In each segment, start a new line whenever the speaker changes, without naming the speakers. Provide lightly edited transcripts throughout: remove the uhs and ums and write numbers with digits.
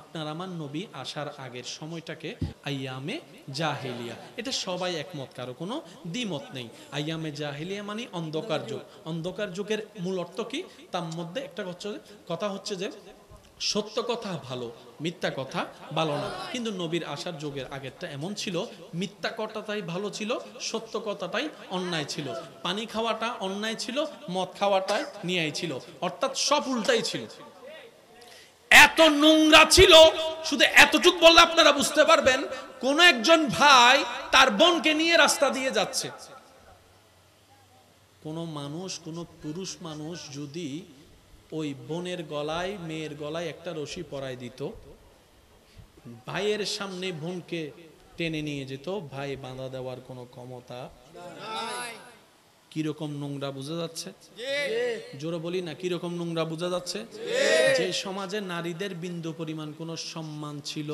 আপনার আমার নবী আসার আগের সময়টাকে আইয়ামে জাহেলিয়া। এটা সবাই একমত, কারো কোনো দ্বিমত নেই। আইয়ামে জাহেলিয়া মানে অন্ধকার যুগ। অন্ধকার যুগের মূল অর্থ কি? তার মধ্যে একটা কথা হচ্ছে যে সত্য কথা ভালো, মিথ্যা কথা ভালো না। কিন্তু নবীর আসার যুগের আগেরটা এমন ছিল, মিথ্যা কথাটাই ভালো ছিল, সত্য কথাটাই অন্যায় ছিল। পানি খাওয়াটা অন্যায় ছিল, মদ খাওয়াটাই ন্যায় ছিল, অর্থাৎ সব উল্টাই ছিল। এত নোংরা ছিল, শুধু এতটুকু বললে আপনারা বুঝতে পারবেন। কোন একজন ভাই তার বোনকে নিয়ে রাস্তা দিয়ে যাচ্ছে, কোন মানুষ, কোন পুরুষ মানুষ যদি ওই বোনের গলায়, মেয়ের গলায় একটা রশি পরায় দিত, ভাইয়ের সামনে বোনকে টেনে নিয়ে যেত, ভাই বাঁধা দেওয়ার কোনো ক্ষমতা নাই। কিরকম নোংরা বোঝা যাচ্ছে? জোরে বলি না, কিরকম নোংরা বোঝা যাচ্ছে? যে সমাজে নারীদের বিন্দু পরিমাণ কোনো সম্মান ছিল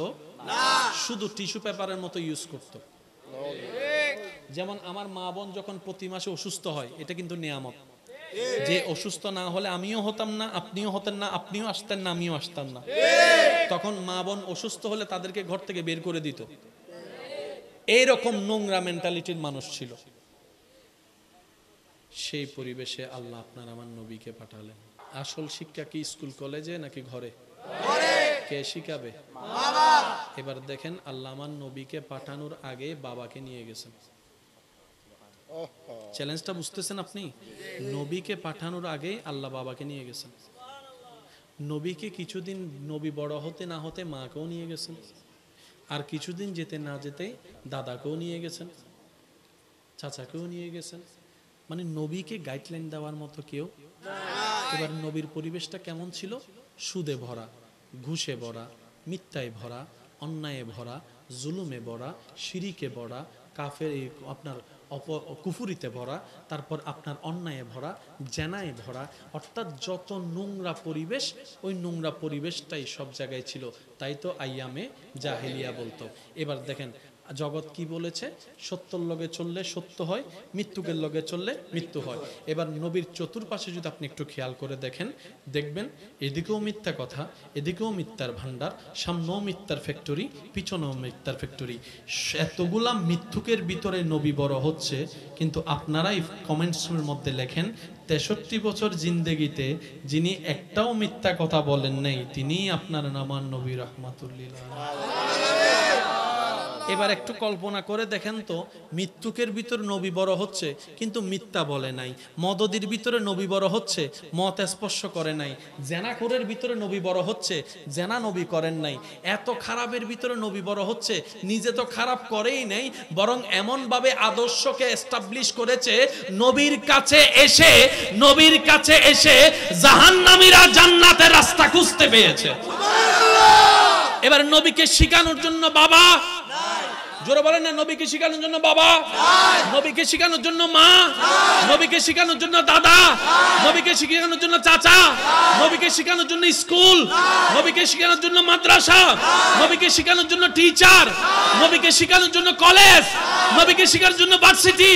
না, শুধু টিস্যু পেপারের মতো ইউজ করত। যেমন আমার মা বোন যখন প্রতি মাসে অসুস্থ হয়, এটা কিন্তু নিয়ামত। যে অসুস্থ না হলে আমিও হতাম না, আপনিও হতেন না, আপনিও আসতেন না, আমিও আসতাম না। তখন মা বোন অসুস্থ হলে তাদেরকে ঘর থেকে বের করে দিত। এইরকম নোংরা মেন্টালিটির মানুষ ছিল। সেই পরিবেশে আল্লাহ আপনার আমার নবীকে পাঠালেন। আসল শিক্ষা কি স্কুল কলেজে নাকি ঘরে? কে শিখাবে? এবার দেখেন, আল্লাহ আমার নবীকে পাঠানোর আগে বাবাকে নিয়ে গেছেন। চ্যালেঞ্জটা বুঝতেছেন আপনি? নবীকে পাঠানোর আগে আল্লাহ বাবাকে নিয়ে গেছেন। নবীকে কিছুদিন নবী বড় হতে না হতে মাকেও নিয়ে গেছেন, আর কিছুদিন যেতে না যেতে দাদাকেও নিয়ে গেছেন, চাচাকেও নিয়ে গেছেন। মানে নবীকে গাইডলাইন দেওয়ার মতো কেউ। এবার নবীর পরিবেশটা কেমন ছিল? সুদে ভরা, ঘুষে ভরা, মিথ্যায় ভরা, অন্যায়ে ভরা, জুলুমে ভরা, শিরিকে ভরা, কাফের আপনার কুফুরিতে ভরা, তারপর আপনার অন্যায়ে ভরা, জেনায় ভরা, অর্থাৎ যত নোংরা পরিবেশ, ওই নোংরা পরিবেশটাই সব জায়গায় ছিল। তাই তো আইয়ামে জাহেলিয়া বলতো। এবার দেখেন জগৎ কি বলেছে, সত্যর লগে চললে সত্য হয়, মৃত্যুকের লগে চললে মৃত্যু হয়। এবার নবীর চতুর্পাশে যদি আপনি একটু খেয়াল করে দেখেন, দেখবেন এদিকেও মিথ্যা কথা, এদিকেও মিথ্যার ভান্ডার, সামনেও মিথ্যার ফ্যাক্টরি, পিছনেও মিথ্যার ফ্যাক্টরি। এতগুলা মিথ্যুকের ভিতরে নবী বড় হচ্ছে, কিন্তু আপনারাই কমেন্টসের মধ্যে লেখেন 63 বছর জিন্দেগিতে যিনি একটাও মিথ্যা কথা বলেন নাই, তিনি আপনার নামান নবী রাহমাতুল্লিল আলামিন। এবার একটু কল্পনা করে দেখেন তো, মৃত্যুকের ভিতরে নবী বড় হচ্ছে কিন্তু মিথ্যা বলে নাই, মদদির ভিতরে নবী বড় হচ্ছে, মত স্পর্শ করে নাই, জেনাখোরের ভিতরে নবী বড় হচ্ছে, জেনা নবী করেন নাই, এত খারাপের ভিতরে নবী বড় হচ্ছে, নিজে তো খারাপ করেই নাই, বরং এমন ভাবে আদর্শকে এস্টাবলিশ করেছে, নবীর কাছে এসে জাহান্নামীরা জান্নাতের রাস্তা খুঁজতে পেয়েছে। এবার নবীকে শিখানোর জন্য বাবা, জোরে বলেন না, নবীকে শিখানোর জন্য বাবা, নবীকে শিখানোর জন্য মা, নবীকে শিখানোর জন্য দাদা, নবীকে শিখানোর জন্য চাচা, নবীকে শিখানোর জন্য স্কুল, নবীকে শিখানোর জন্য মাদ্রাসা, নবীকে শিখানোর জন্য টিচার, নবীকে শিখানোর জন্য কলেজ, নবীকে শিখানোর জন্য ভার্সিটি।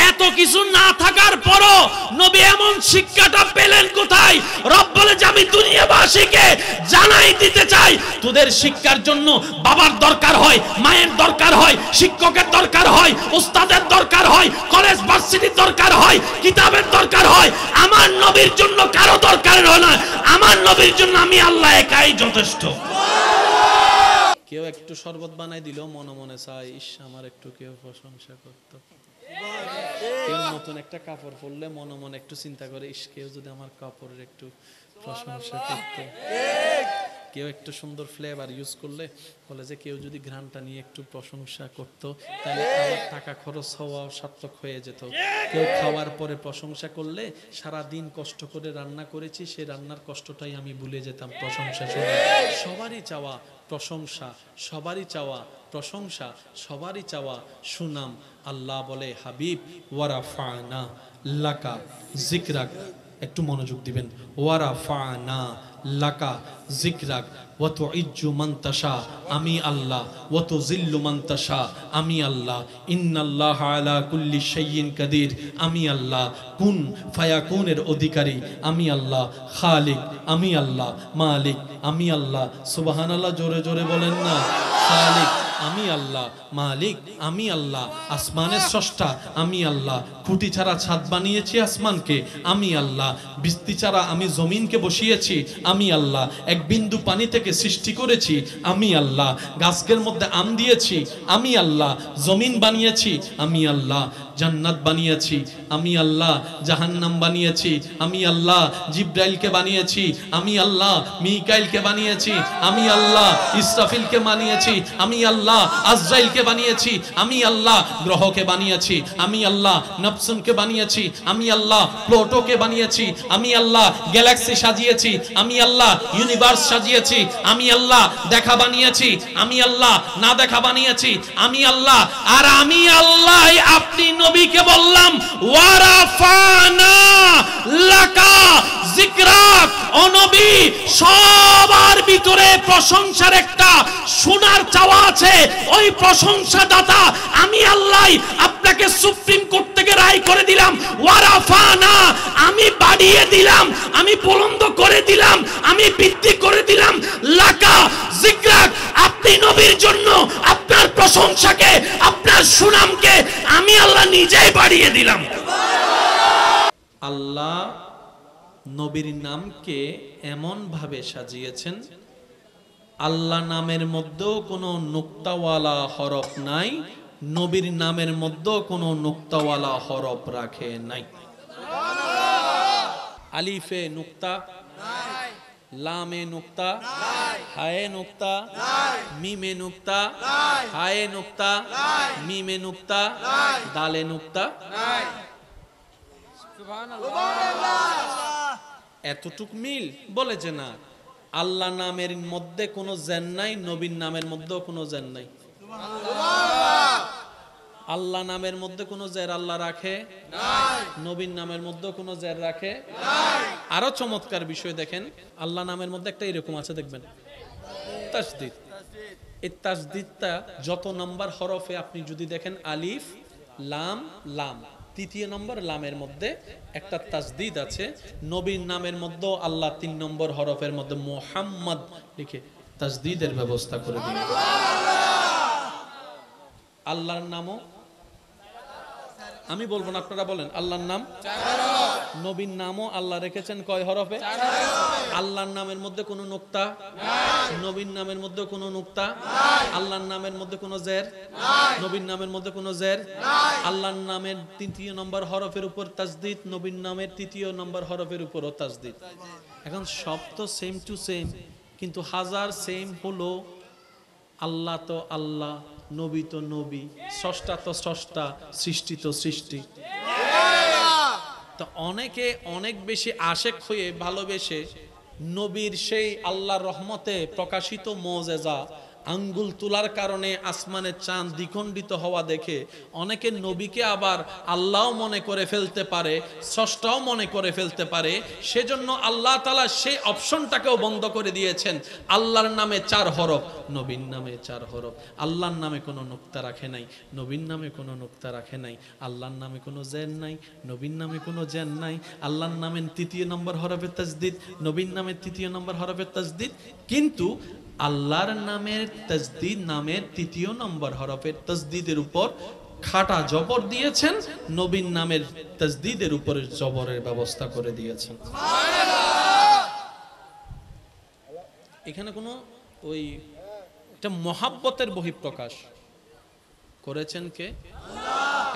এত কিছু না থাকার পরও নবী এমন শিক্ষাটা পেলেন কোথায়? রব বলে যে আমি দুনিয়াবাসীকে জানাই দিতে চাই, তোদের শিক্ষার জন্য বাবার দরকার হয়, মায়ের দরকার হয়, শিক্ষকের দরকার হয়, উস্তাদের দরকার হয়, কলেজ ভার্সিটির দরকার হয়, কিতাবের দরকার হয়। আমার নবীর জন্য কারো দরকার হয় না, আমার নবীর জন্য আমি আল্লাহ একাই যথেষ্ট। কেউ একটু শরবত বানাই দিল, মনে মনে চাই ইস আমার একটু কেউ প্রশংসা করত। কেউ নতুন একটা কাপড় পরলে মনে মনে একটু চিন্তা করে ইস কেউ যদি আমার কাপড়ের একটু প্রশংসা করত। কেউ একটু সুন্দর ফ্লেভার ইউজ করলে বলে যে কেউ যদি ঘ্রাণটা নিয়ে একটু প্রশংসা করত, তাহলে আমার টাকা খরচ হওয়া সার্থক হয়ে যেত। কেউ খাওয়ার পরে প্রশংসা করলে সারা দিন কষ্ট করে রান্না করেছি, সেই রান্নার কষ্টটাই আমি ভুলে যেতাম প্রশংসা শুনে। সবারই চাওয়া প্রশংসা, সবারই চাওয়া প্রশংসা, সবারই চাওয়া সুনাম। আল্লাহ বলে হাবিব ওয়ারাফানা লাকা জিকরাক, একটু মনোযোগ দিবেন, ওয়ারাফানা লাকা জিকরাক, ওয়া তুইজ্জু মান তাশা, আমি আল্লাহ, ওয়া তুযিল্লু মান তাশা, আমি আল্লাহ, ইন্নাল্লাহা আলা কুল্লি শাইইন কাদির, আমি আল্লাহ, কুন ফায়াকুনের অধিকারী আমি আল্লাহ, খালিক আমি আল্লাহ, মালিক আমি আল্লাহ। সুবহানাল্লাহ, জোরে জোরে বলেন না। খালিক আমি আল্লাহ, মালিক আমি আল্লাহ, আসমানের স্রষ্টা আমি আল্লাহ, খুঁটি ছাড়া ছাদ বানিয়েছি আসমানকে আমি আল্লাহ, বৃষ্টি ছাড়া আমি জমিনকে বসিয়েছি আমি আল্লাহ, এক বিন্দু পানি থেকে সৃষ্টি করেছি আমি আল্লাহ, গাছের মধ্যে আম দিয়েছি আমি আল্লাহ, জমিন বানিয়েছি আমি আল্লাহ, জান্নাত বানিয়েছি আমি আল্লাহ, জাহান্নাম বানিয়েছি আমি আল্লাহ, জিব্রাইলকে বানিয়েছি আমি আল্লাহ, মিকাইলকে বানিয়েছি আমি আল্লাহ, ইসরাফিলকে বানিয়েছি আমি আল্লাহ, আজরাইলকে বানিয়েছি আমি আল্লাহ, গ্রহকে বানিয়েছি আমি আল্লাহ, নেপচুনকে বানিয়েছি আমি আল্লাহ, প্লুটোকে বানিয়েছি আমি আল্লাহ, গ্যালাক্সি সাজিয়েছি আমি আল্লাহ, ইউনিভার্স সাজিয়েছি আমি আল্লাহ, দেখা বানিয়েছি আমি আল্লাহ, না দেখা বানিয়েছি আমি আল্লাহ। আর আমি আল্লাহ আপনি নবীকে বললাম ওয়ারাফানা লাকা যিকরাক, ও নবী সবার ভিতরে প্রশংসার একটা শোনার চাওয়া আছে, ওই প্রশংসা দাতা আমি আল্লাহ আপনাকে সুপ্রিম কোর্ট থেকে রায় করে দিলাম। ওয়ারাফানা, আমি বাড়িয়ে দিলাম, আমি বুলন্দ করে দিলাম, আমি বৃদ্ধি করে দিলাম লাকা যিকরাক, আপনি নবীর জন্য আপনার প্রশংসাকে, আপনার সুনামকে আমি আল্লাহ নিজেই বাড়িয়ে দিলাম। আল্লাহ নবীর নামকে এমন ভাবে সাজিয়েছেন, আল্লাহ নামের মধ্যেও কোনো নুক্তাওয়ালা হরফ নাই, নবীর নামের মধ্যেও কোনো নুক্তাওয়ালা হরফ রাখে নাই। আলিফে নুক্তা নাই, লামে নুক্তা নাই, হায়ে নুক্তা নাই, মিমে নুক্তা নাই, হায়ে নুক্তা নাই, মিমে নুক্তা নাই, দালে নুক্তা নাই। এতটুক মিল বলে যে না, আল্লাহ নামের মধ্যে কোনো জেন নাই, নবীর নামের মধ্যেও কোনো জেন নাই। আল্লাহ নামের মধ্যে কোনো জের আল্লাহ রাখে নাই, নবীর নামের মধ্যে কোনো জের রাখে নাই। আরো চমৎকার বিষয় দেখেন, আল্লাহ নামের মধ্যে একটা এরকম আছে দেখবেন, তাসদীদ। এই তাসদীদটা যত নাম্বার হরফে আপনি যদি দেখেন, আলিফ লাম লাম, তৃতীয় নম্বর লামের মধ্যে একটা তাসদীদ আছে। নবীর নামের মধ্যে আল্লাহ 3 নম্বর হরফের মধ্যে মুহাম্মদ লিখে তাসদীদের ব্যবস্থা করে দিলেন। আল্লাহর নামও আমি বলবো না, আপনারা বলেন। আল্লাহর নাম 4 হরফ, নবীর নামও আল্লাহ রেখেছেন কয় হরফে? 4 হরফে। আল্লাহর নামের মধ্যে কোনো নুক্তা নাই, নবীর নামের মধ্যে কোনো নুক্তা নাই, আল্লাহর নামের মধ্যে কোনো জের নাই, নবীর নামের মধ্যে কোনো জের নাই। আল্লাহর নামের 3য় নম্বর হরফের উপর তাসদীদ, নবীর নামের 3য় নম্বর হরফের উপরও তাসদীদ। এখন সব তো সেম টু সেম, কিন্তু হাজার সেম হলো আল্লাহ তো আল্লাহ, নবী তো নবী, স্রষ্টা তো স্রষ্টা, সৃষ্টি তো সৃষ্টি। তো অনেকে অনেক বেশি আশেক হয়ে ভালোবেসে নবীর সেই আল্লাহর রহমতে প্রকাশিত মুজিজা আঙ্গুল তোলার কারণে আসমানের চাঁদ দ্বিখণ্ডিত হওয়া দেখে অনেকে নবীকে আবার আল্লাহ মনে করে ফেলতে পারে, স্রষ্টাও মনে করে ফেলতে পারে। সেজন্য আল্লাহ তাআলা সেই অপশনটাকেও বন্ধ করে দিয়েছেন। আল্লাহর নামে 4 হরফ, নবীর নামে 4 হরফ। আল্লাহর নামে কোনো নুক্তা রাখে নাই, নবীর নামে কোনো নুক্তা রাখে নাই। আল্লাহর নামে কোনো জের নাই, নবীর নামে কোনো জের নাই। আল্লাহর নামে 3য় নম্বর হরফের তাসদীদ, নবীর নামে 3য় নম্বর হরফের তাসদীদ। কিন্তু আল্লাহর নামের তাসদীদ, নামের 3য় নম্বর হরফের তাসদীদের উপর খাটা জবর দিয়েছেন, নবীর নামের তাসদীদের উপরে জবরের ব্যবস্থা করে দিয়েছেন। এখানে কোনো ওই একটা মহাব্বতের বহিঃপ্রকাশ করেছেন কে?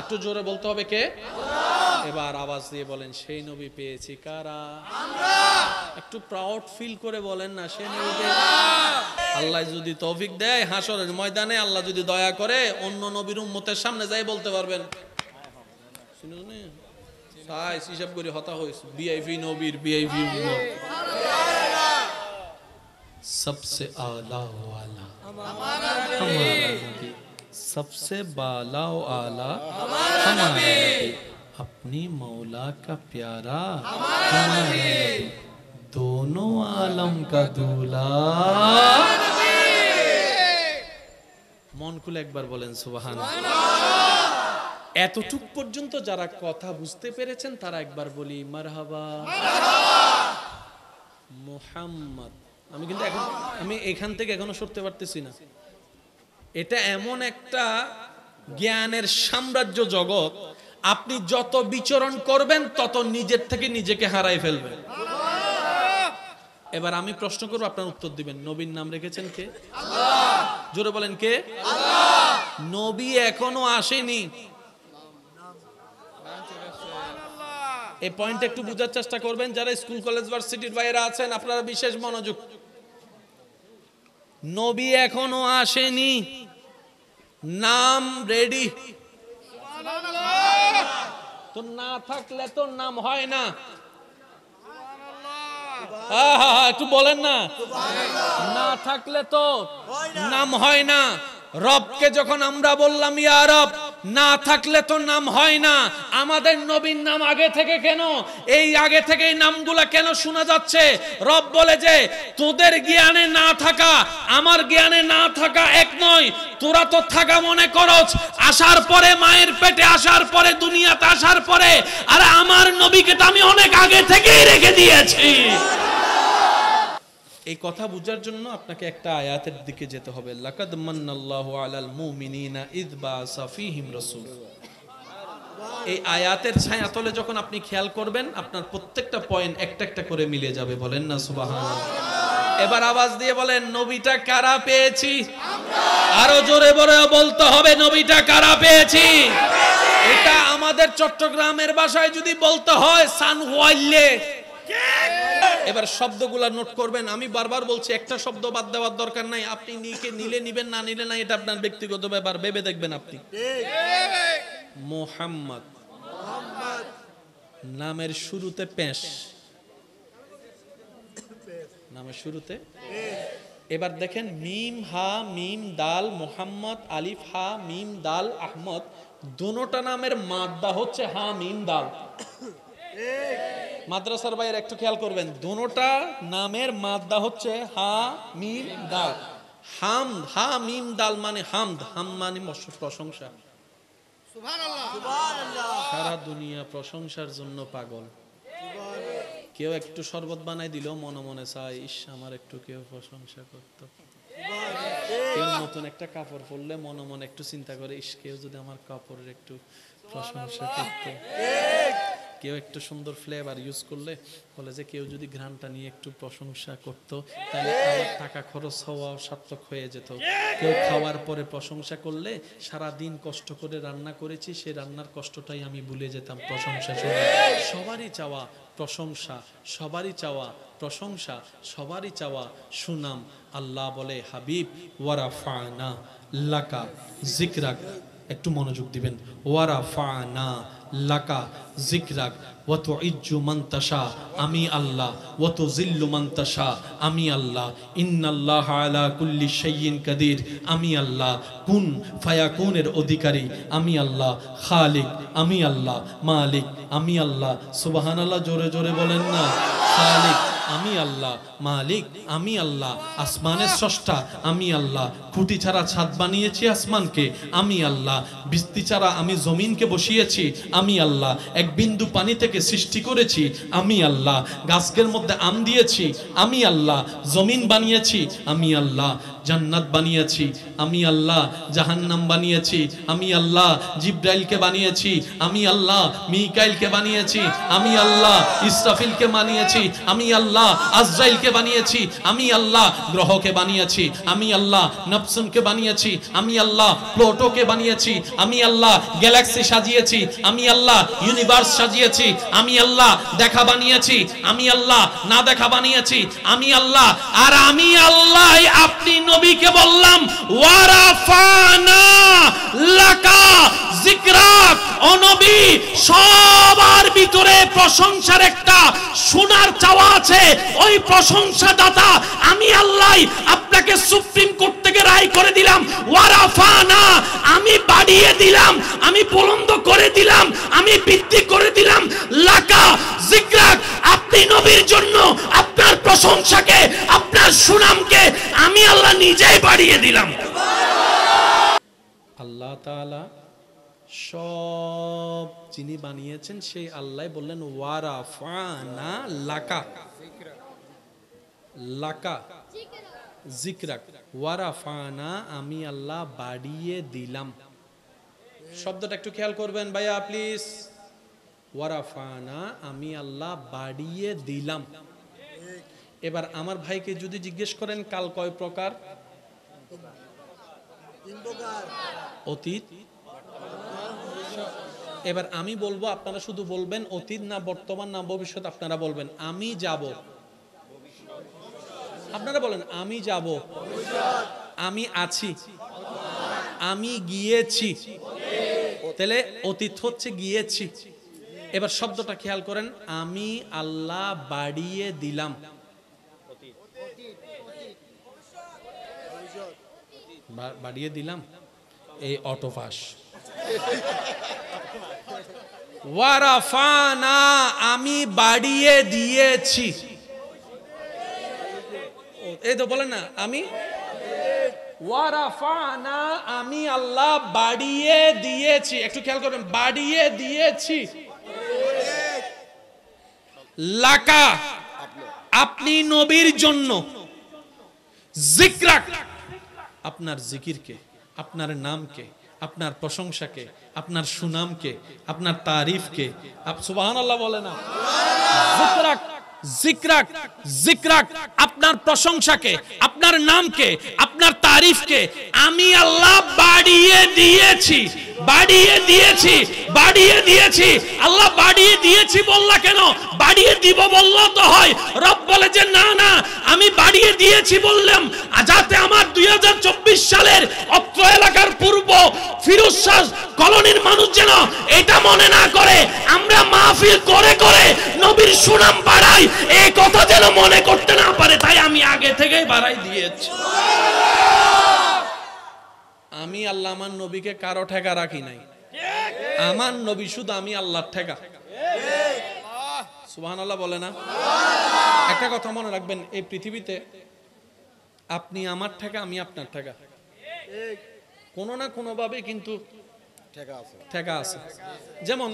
একটু জোরে বলতে হবে কে? এবার আওয়াজ দিয়ে বলেন, সেই নবী পেয়েছি কারা? একটু প্রাউড ফিল করে বলেন না, সেই নবী। আল্লাহ যদি তৌফিক দেয়, হাসরের ময়দানে আল্লাহ যদি দয়া করে, অন্য নবীর উম্মতের সামনে যাই বলতে পারবেন, শুনুন সাই হিসাব করে হতা হইছে, ভিআইপি নবীর ভিআইপি উম্মত, सबसे आला वाला हमारा नबी, सबसे बाला आला हमारा नबी, अपनी मौला का प्यारा हमारा नबी, दोनों आलम का दूल्हा। মন খুলে একবার বলেন সুবহানাল্লাহ। এতটুক পর্যন্ত যারা কথা বুঝতে পেরেছেন তারা একবার বলি মারহাবা মুহাম্মদ। আমি কিন্তু আমি এখান থেকে এখনো সরতে পারতেছি না। এটা এমন একটা জ্ঞানের সাম্রাজ্য জগৎ, আপনি যত বিচরণ করবেন তত নিজের থেকে নিজেকে হারাই ফেলবেন। এবার আমি প্রশ্ন করব, আপনার উত্তর দিবেন। নবীর নাম রেখেছেন কে? আল্লাহ। জোরে বলেন কে? আল্লাহ। নবী এখনো আসেনি, এই পয়েন্ট একটু বোঝার চেষ্টা করবেন। যারা স্কুল কলেজ ভার্সিটির বাইরে আছেন আপনারা বিশেষ মনোযোগ। নবী এখনো আসেনি, নাম রেডি। তো না থাকলে তো নাম হয় না। একটু বলেন না, না থাকলে তো নাম হয় না। রবকে যখন আমরা বললাম ইয়া রব, না থাকলে তো নাম হয় না। আমাদের নবীর নাম আগে থেকে কেন, এই আগে থেকে এই নামগুলা কেন শোনা যাচ্ছে? রব বলে যে তোদের জ্ঞানে না থাকা আমার জ্ঞানে না থাকা এক নয়। তোরা তো থাকা মনে করছ আসার পরে, মায়ের পেটে আসার পরে, দুনিয়াতে আসার পরে। আর আমার নবীকে তো আমি অনেক আগে থেকেই রেখে দিয়েছি। এই কথা বুঝার জন্য আপনাকে একটা আয়াতের দিকে যেতে হবে। লাকাদ মান্নাল্লাহু আলাল মুমিনিনা ইয বাআসা ফীহিম রাসূল। এই আয়াতের ছায়াতলে যখন আপনি খেয়াল করবেন আপনার প্রত্যেকটা পয়েন্ট একটা একটা করে মিলে যাবে। বলেন না সুবহানাল্লাহ। এবার আওয়াজ দিয়ে বলেন নবীটা কারা পেয়েছি? আমরা। আরো জোরে বলে বলতে হবে নবীটা কারা পেয়েছি? এটা আমাদের চট্টগ্রামের ভাষায় যদি বলতে হয় সানওয়াইলে। এবার শব্দগুলা নোট করবেন। আমি বারবার বলছি একটা শব্দ বাদ দেওয়ার দরকার নাই। আপনি নিলে নিবেন, না নিলে না, এটা আপনার ব্যক্তিগত ব্যাপার। ভেবে দেখবেন আপনি। মুহাম্মদ নামের শুরুতে পেশ, নামের শুরুতে। এবার দেখেন মিম হা মিম দাল মুহাম্মদ, আলিফ হা মিম দাল আহমদ, দুটোটা নামের মাদ্দা হচ্ছে হা মিম দাল। মাদ্রাসার বাইরে একটু খেয়াল করবেন, দুটোটা নামের মাদ্দা হচ্ছে হা মিম দাল। হামদ, হা মিম দাল মানে হামদ, হাম মানে প্রশংসা। সুবহানাল্লাহ, সুবহানাল্লাহ। সারা দুনিয়া প্রশংসার জন্য পাগল। কেউ একটু শরবত বানাই দিল মনে মনে চায় ইস আমার একটু কেউ প্রশংসা করতো। কেউ নতুন একটা কাপড় পরলে মনে মনে একটু চিন্তা করে ইস কেউ যদি আমার কাপড়ের একটু প্রশংসা করতো। কেউ একটু সুন্দর ফ্লেভার ইউজ করলে বলে যে কেউ যদি ঘ্রাণটা নিয়ে একটু প্রশংসা করতো তাহলে আমার টাকা খরচ হওয়া সার্থক হয়ে যেত। কেউ খাওয়ার পরে প্রশংসা করলে সারা দিন কষ্ট করে রান্না করেছি সেই রান্নার কষ্টটাই আমি ভুলে যেতাম প্রশংসা শুনে। সবারই চাওয়া প্রশংসা, সবারই চাওয়া প্রশংসা, সবারই চাওয়া সুনাম। আল্লাহ বলে হাবিব ওয়ারাফানা লাকা যিকরাক, একটু মনোযোগ দিবেন। ওয়ারাফানা লাকা যিকরাক ওয়া তুইজ্জু মান তাশা, আমি আল্লাহ। ওয়া তুযিল্লু মান তাশা, আমি আল্লাহ। ইন্নাল্লাহা আলা কুল্লি শাইইন কাদির, আমি আল্লাহ। কুন ফায়াকুনের অধিকারী আমি আল্লাহ। খালিক আমি আল্লাহ। মালিক আমি আল্লাহ। সুবহানাল্লাহ, জোরে জোরে বলেন না। খালিক আমি আল্লাহ, মালিক আমি আল্লাহ, আসমানের স্রষ্টা আমি আল্লাহ, খুঁটি ছাড়া ছাদ বানিয়েছি আসমানকে আমি আল্লাহ, বৃষ্টি ছাড়া আমি জমিনকে বসিয়েছি আমি আল্লাহ, এক বিন্দু পানি থেকে সৃষ্টি করেছি আমি আল্লাহ, গাছের মধ্যে আম দিয়েছি আমি আল্লাহ, জমিন বানিয়েছি আমি আল্লাহ, জান্নাত বানিয়েছি আমি আল্লাহ, জাহান্নাম বানিয়েছি আমি আল্লাহ, জিব্রাইলকে বানিয়েছি আমি আল্লাহ, মিকাইলকে বানিয়েছি আমি আল্লাহ, ইসরাফিলকে বানিয়েছি আমি আল্লাহ, আজরাইলকে বানিয়েছি আমি আল্লাহ, গ্রহকে বানিয়েছি আমি আল্লাহ, নফসুনকে বানিয়েছি আমি আল্লাহ, প্লুটোকে বানিয়েছি আমি আল্লাহ, গ্যালাক্সি সাজিয়েছি আমি আল্লাহ, ইউনিভার্স সাজিয়েছি আমি আল্লাহ, দেখা বানিয়েছি আমি আল্লাহ, না দেখা বানিয়েছি আমি আল্লাহ। আর আমি আল্লাহ আপনি নবীকে বললাম ওয়ারাফানা লাকা যিকরাক, ও নবী সবার ভিতরে প্রশংসার একটা শোনার চাওয়া আছে। ওই প্রশংসা দাতা আমি আল্লাহ। আপনাকে সুপ্রিম কোর্ট থেকে রায় আদায় করে দিলাম, ওয়ারাফানা আমি বাড়িয়ে দিলাম, আমি বুলন্দ করে দিলাম, আমি বৃদ্ধি করে দিলাম লাকা যিকরাক আপনি নবীর জন্য আপনার প্রশংসাকে, আপনার সুনামকে আমি আল্লাহ নিজেই বাড়িয়ে দিলাম। আল্লাহ তাআলা সব যিনি বানিয়েছেন সেই আল্লাহ বললেন ওয়ারাফানা লাকা, লাকা যিকরাক ওয়ারাফানা আমি আল্লাহ বাড়িয়ে দিলাম। শব্দটা একটু খেয়াল করবেন ভাইয়া প্লিজ। ওয়ারাফানা আমি আল্লাহ বাড়িয়ে দিলাম। এবার আমার ভাইকে যদি জিজ্ঞেস করেন কাল কয় প্রকার? অতীত। এবার আমি বলবো, আপনারা শুধু বলবেন অতীত না বর্তমান না ভবিষ্যৎ। আপনারা বলবেন আমি যাব, আপনারা বলেন আমি যাব, আমি আছি, আমি গিয়েছি। তাহলে অতীত হচ্ছে গিয়েছি। এবার শব্দটা খেয়াল করেন, আমি আল্লাহ বাড়িয়ে দিলাম। বাড়িয়ে দিলাম এই অটোপাস। ওয়ারাফানা আমি বাড়িয়ে দিয়েছি। এই তো বলেন না আমি ওয়ারাফানা আমি আল্লাহ বাড়িয়ে দিয়েছি। একটু খেয়াল করবেন, বাড়িয়ে দিয়েছি। লাকা আপনি নবীর জন্য, যিকরাক আপনার জিকিরকে, আপনার নামকে, আপনার প্রশংসাকে, আপনার সুনামকে, আপনার তারিফকে। সুবহানাল্লাহ বলে না? যিকরাক যিকরাক যিকরাক আপনার প্রশংসাকে, আপনার নামকে, আপনার তারিফকে আমি আল্লাহ বাড়িয়ে দিয়েছি, বাড়িয়ে দিয়েছি, বাড়িয়ে দিয়েছি। আল্লাহ বাড়িয়ে দিয়েছি বললা কেন? বাড়িয়ে দিব বললেও তো হয়। রব বলে যে না না আমি বাড়িয়ে দিয়েছি বললাম যাতে আমার 2024 সালের অত্র এলাকার পূর্ব ফিরোজ শাহ কলোনির মানুষ যেন এটা মনে না করে আমরা মাহফিল করে করে নবীর সুনাম বাড়াই, এই কথা যেন মনে করতে না পারে, তাই আমি আগে থেকেই বাড়াই দিয়েছি। আমি আল্লাহ আমার নবীকে কারো ঠেকা রাখি নাই। আমার নবী শুধু আমি আল্লাহর ঠেকা। সুবহানাল্লাহ বলে না? একটা কথা মনে রাখবেন, এই পৃথিবীতে আপনি আমার ঠেকা, আমি আপনার ঠেকা। কোনো না কোনো ভাবে কিন্তু ঠেকা আছে। যেমন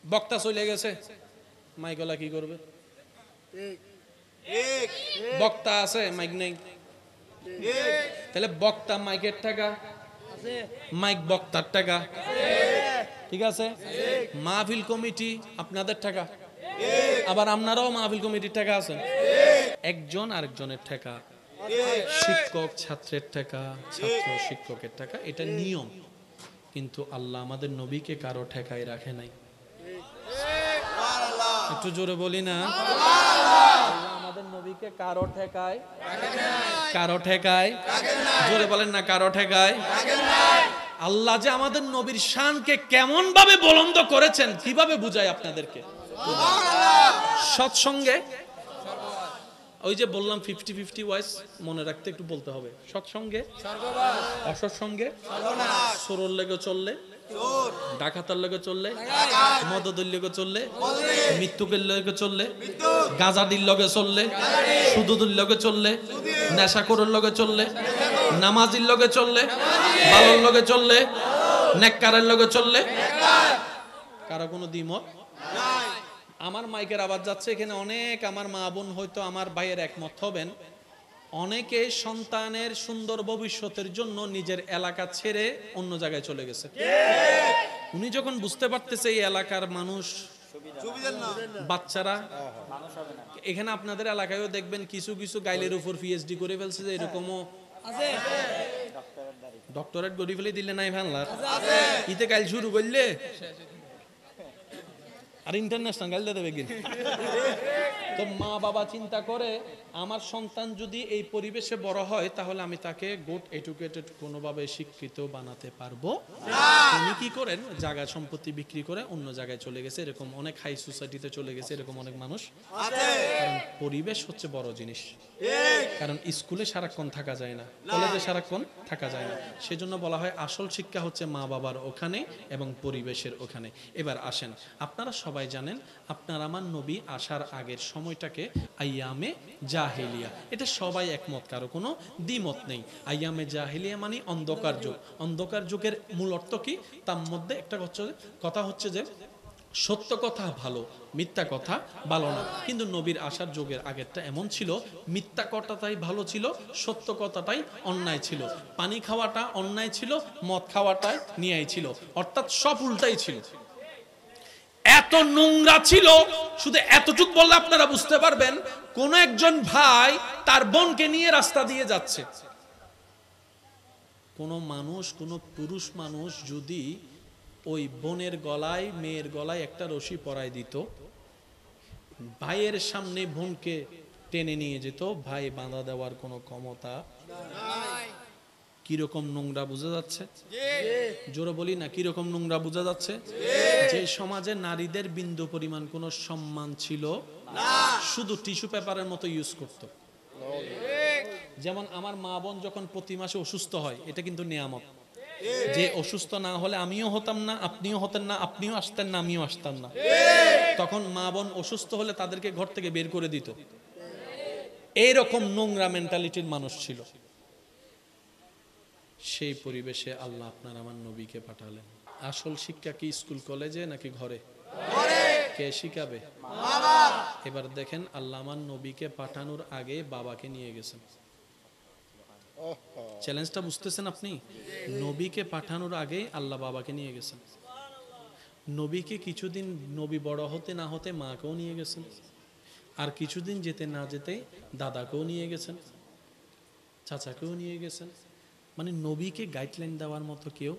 বক্তা চলে গেছে, মাইকলা কি করবে? বক্তা আছে, মাইক নেই। তাহলে বক্তা মাইকের টাকা, মাইক বক্তার টাকা, ঠিক আছে? মাহফিল কমিটি আপনাদের টাকা, আবার আপনারাও মাহফিল কমিটির টাকা আছে। একজন আরেকজনের টাকা, শিক্ষক ছাত্রের টাকা, ছাত্র শিক্ষকের টাকা, এটা নিয়ম। কিন্তু আল্লাহ আমাদের নবীকে কারো ঠেকায় রাখে নাই। একটু জোরে বলি না? আমাদের নবীকে কারো ঠেকায়, কারো ঠেকায়, জোরে বলেন না কারো ঠেকায়। আল্লাহ যে আমাদের নবীর শানকে কেমন ভাবে বুলন্দ করেছেন কিভাবে বুঝাই আপনাদেরকে? সৎসঙ্গে ওই যে বললাম 50-50 ওয়াইজ মনে রাখতে একটু বলতে হবে। সৎসঙ্গে স্বর্গবাস, অসৎসঙ্গে সর্বনাশ, চোরের লেগে চললে চোর, ডাকাতের লেগে চললে মদদের লেগে চললে মৃত্যুকের লেগে চললে গাঁজাডির লগে চললে সুদুদের লগে চললে নেশাখোরের লগে চললে নামাজির লগে চললে ভালোর লগে চললে নেককারের লগে চললে কারো কোনো দ্বিমত নাই। আমার মাইকের আওয়াজ যাচ্ছে, এখানে অনেক আমার মা বোন হয়তো আমার ভাইয়ের একমত হবেন। অনেকে সন্তানের সুন্দর ভবিষ্যতের জন্য নিজের এলাকা ছেড়ে অন্য জায়গায় চলে গেছে। উনি যখন বুঝতে পারতেছে এই এলাকার মানুষ বাচ্চারা, এখানে আপনাদের এলাকায়ও দেখবেন কিছু কিছু গাইলের উপর পিএইচডি করে ফেলছে, যে এরকমও আছে, ডক্টরেট করে ফেলে দিলে নাই ভাঙলার ইতে গাইল শুরু করলে আর ইন্টারন্যাশনাল গাইল দেবে কিনা তো মা বাবা চিন্তা করে আমার সন্তান যদি এই পরিবেশে বড় হয় তাহলে আমি তাকে গুড এডুকেটেড কোনোভাবে শিক্ষিত বানাতে পারবো না। উনি কি করেন, জায়গা সম্পত্তি বিক্রি করে অন্য জায়গায় চলে গেছে, এরকম অনেক হাই সোসাইটিতে চলে গেছে, এরকম অনেক মানুষ আছে। কারণ পরিবেশ হচ্ছে বড় জিনিস, কারণ স্কুলে সারাক্ষণ থাকা যায় না, কলেজে সারাক্ষণ থাকা যায় না, সেজন্য বলা হয় আসল শিক্ষা হচ্ছে মা বাবার ওখানে এবং পরিবেশের ওখানে। এবার আসেন, আপনারা সবাই জানেন আপনার আমার নবী আসার আগের সময়টাকে আইয়ামে জাহেলিয়া, এটা সবাই একমত, কারো কোনো দ্বিমত নেই। আইয়ামে জাহেলিয়া মানে অন্ধকার যুগ। অন্ধকার যুগের মূল অর্থ কি? তার মধ্যে একটা কথা হচ্ছে যে সত্য কথা ভালো, মিথ্যা কথা ভালো না। কিন্তু নবীর আসার যুগের আগেরটা এমন ছিল, মিথ্যা কথাটাই ভালো ছিল, সত্য কথাটাই অন্যায় ছিল, পানি খাওয়াটা অন্যায় ছিল, মদ খাওয়াটাই ন্যায় ছিল, অর্থাৎ সব উল্টাই ছিল। এত নোংরা ছিল, শুধু এতটুক বললে আপনারা বুঝতে পারবেন, কোন একজন ভাই তার বোনকে নিয়ে রাস্তা দিয়ে যাচ্ছে, কোন মানুষ, কোন পুরুষ মানুষ যদি ওই বোনের গলায়, মেয়ের গলায় একটা রশি পরায় দিত, ভাইয়ের সামনে বোনকে টেনে নিয়ে যেত, ভাই বাঁধা দেওয়ার কোনো ক্ষমতা নাই। কিরকম নোংরা বোঝা যাচ্ছে? জোরে বলি না, কিরকম নোংরা বোঝা যাচ্ছে? যে সমাজে নারীদের বিন্দু পরিমাণ কোনো সম্মান ছিল না, শুধু টিস্যু পেপারের মতো ইউজ করত। যেমন আমার মা বোন যখন প্রতি মাসে অসুস্থ হয়, এটা কিন্তু নিয়ামত, যে অসুস্থ না হলে আমিও হতাম না, আপনিও হতেন না, আপনিও আসতেন না, আমিও আসতাম না। তখন মা বোন অসুস্থ হলে তাদেরকে ঘর থেকে বের করে দিত। এইরকম নোংরা মেন্টালিটির মানুষ ছিল। সেই পরিবেশে আল্লাহ আপনার আমার নবীকে পাঠালেন। আসল শিক্ষা কি স্কুল কলেজে নাকি ঘরে? কে শিখাবে? এবার দেখেন, আল্লাহ আমার নবীকে পাঠানোর আগে বাবাকে নিয়ে গেছেন। চ্যালেঞ্জটা বুঝতেছেন আপনি? নবীকে পাঠানোর আগে আল্লাহ বাবাকে নিয়ে গেছেন। নবীকে কিছুদিন নবী বড় হতে না হতে মাকেও নিয়ে গেছেন, আর কিছুদিন যেতে না যেতে দাদাকেও নিয়ে গেছেন, চাচাকেও নিয়ে গেছেন। মানে নবীকে গাইডলাইন দেওয়ার মতো কেউ।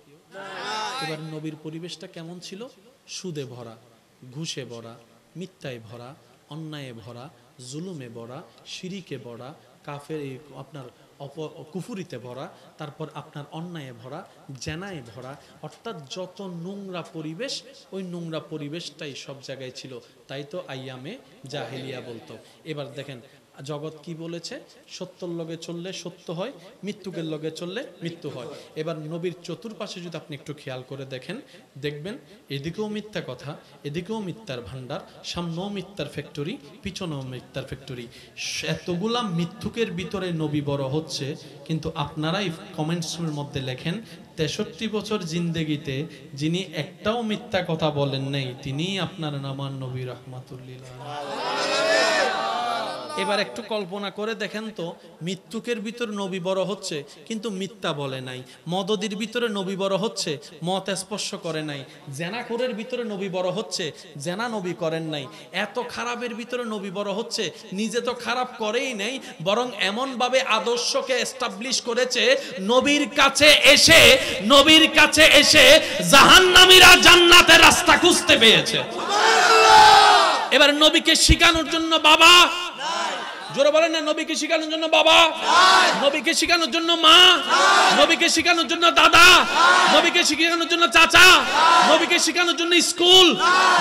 এবার নবীর পরিবেশটা কেমন ছিল? সুদে ভরা, ঘুষে ভরা, মিথ্যায় ভরা, অন্যায়ে ভরা, জুলুমে ভরা, শিরিকে ভরা, কাফের আপনার কুফুরিতে ভরা, তারপর আপনার অন্যায়ে ভরা, জেনায় ভরা, অর্থাৎ যত নোংরা পরিবেশ, ওই নোংরা পরিবেশটাই সব জায়গায় ছিল। তাই তো আইয়ামে জাহেলিয়া বলতো। এবার দেখেন জগৎ কি বলেছে, সত্যর লগে চললে সত্য হয়, মৃত্যুকের লগে চললে মৃত্যু হয়। এবার নবীর চতুর্পাশে যদি আপনি একটু খেয়াল করে দেখেন, দেখবেন এদিকেও মিথ্যা কথা, এদিকেও মিথ্যার ভান্ডার, সামনেও মিথ্যার ফ্যাক্টরি, পিছনেও মিথ্যার ফ্যাক্টরি। এতগুলা মৃত্যুকের ভিতরে নবী বড় হচ্ছে, কিন্তু আপনারাই কমেন্টসের মধ্যে লেখেন 63 বছর জিন্দেগিতে যিনি একটাও মিথ্যা কথা বলেন নাই, তিনি আপনার নামান নবী রাহমাতুল্লিল আলামিন। এবার একটু কল্পনা করে দেখেন তো, মৃত্যুকের ভিতর নবী বড় হচ্ছে কিন্তু মিথ্যা বলে নাই, মদদির ভিতরে নবী বড় হচ্ছে, মত স্পর্শ করে নাই, জেনাখোরের ভিতরে নবী বড় হচ্ছে, জেনা নবী করেন নাই, এত খারাপের ভিতরে নবী বড় হচ্ছে, নিজে তো খারাপ করেই নাই, বরং এমন ভাবে আদর্শকে এস্টাবলিশ করেছে, নবীর কাছে এসে জাহান্নামীরা জান্নাতের রাস্তা খুঁজতে পেয়েছে। এবার নবীকে শিখানোর জন্য বাবা, জোরে বলেন না, নবীকে শিখানোর জন্য বাবা, নবীকে শিখানোর জন্য মা, নবীকে শিখানোর জন্য দাদা, নবীকে শিখানোর জন্য চাচা, নবীকে শিখানোর জন্য স্কুল,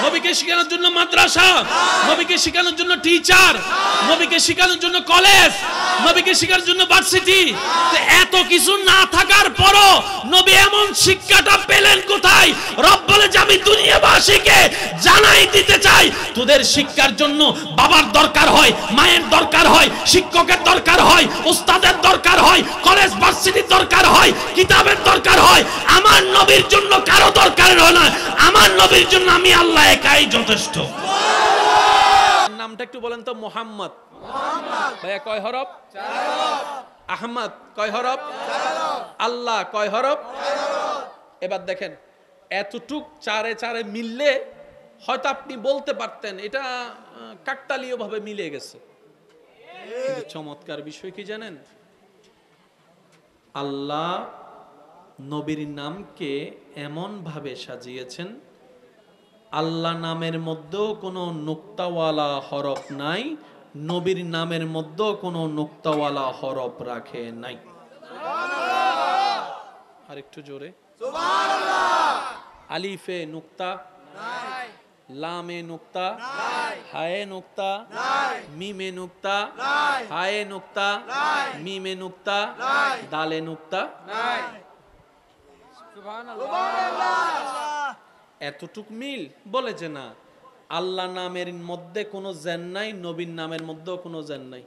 নবীকে শিখানোর জন্য মাদ্রাসা, নবীকে শিখানোর জন্য টিচার, নবীকে শিখানোর জন্য কলেজ, নবীকে শিখানোর জন্য ভার্সিটি। এত কিছু না থাকার পরও নবী এমন শিক্ষাটা পেলেন কোথায়? রব বলে যে আমি দুনিয়াবাসীকে জানাই দিতে চাই, তোদের শিক্ষার জন্য বাবার দরকার হয়, মায়ের দরকার হয়, শিক্ষকের দরকার হয়, উস্তাদের দরকার হয়, কলেজ ভার্সিটির দরকার হয়, কিতাবের দরকার হয়। আমার নবীর জন্য কারো দরকার হয় না, আমার নবীর জন্য আমি আল্লাহ একাই যথেষ্ট। নামটা একটু বলেন তো, মুহাম্মদ। ভাইয়া কয় হরফ? আহমদ কয় হরফ? আল্লাহ কয় হরফ? এবার দেখেন, এতটুক চারে চারে মিললে হয়তো আপনি বলতে পারতেন এটা কাকতালীয় ভাবে মিলে গেছে। কিন্তু চমৎকার বিষয় কি জানেন? আল্লাহ নবীর নামকে এমন ভাবে সাজিয়েছেন, আল্লাহ নামের মধ্যেও কোনো নুক্তাওয়ালা হরফ নাই, নবীর নামের মধ্যেও কোনো নুক্তাওয়ালা হরফ রাখে নাই। আর একটু জোরে সুবহানাল্লাহ। আলিফে নুক্তা নাই, লামে নুক্তা নাই, হায়ে নুক্তা নাই, মিমে নুক্তা নাই, হায়ে নুক্তা নাই, মিমে নুক্তা নাই, দালে নুক্তা নাই। সুবহানাল্লাহ। এতটুক মিল বলে যে না, আল্লাহ নামের মধ্যে কোনো জেন নাই, নবীর নামের মধ্যেও কোনো জেন নাই।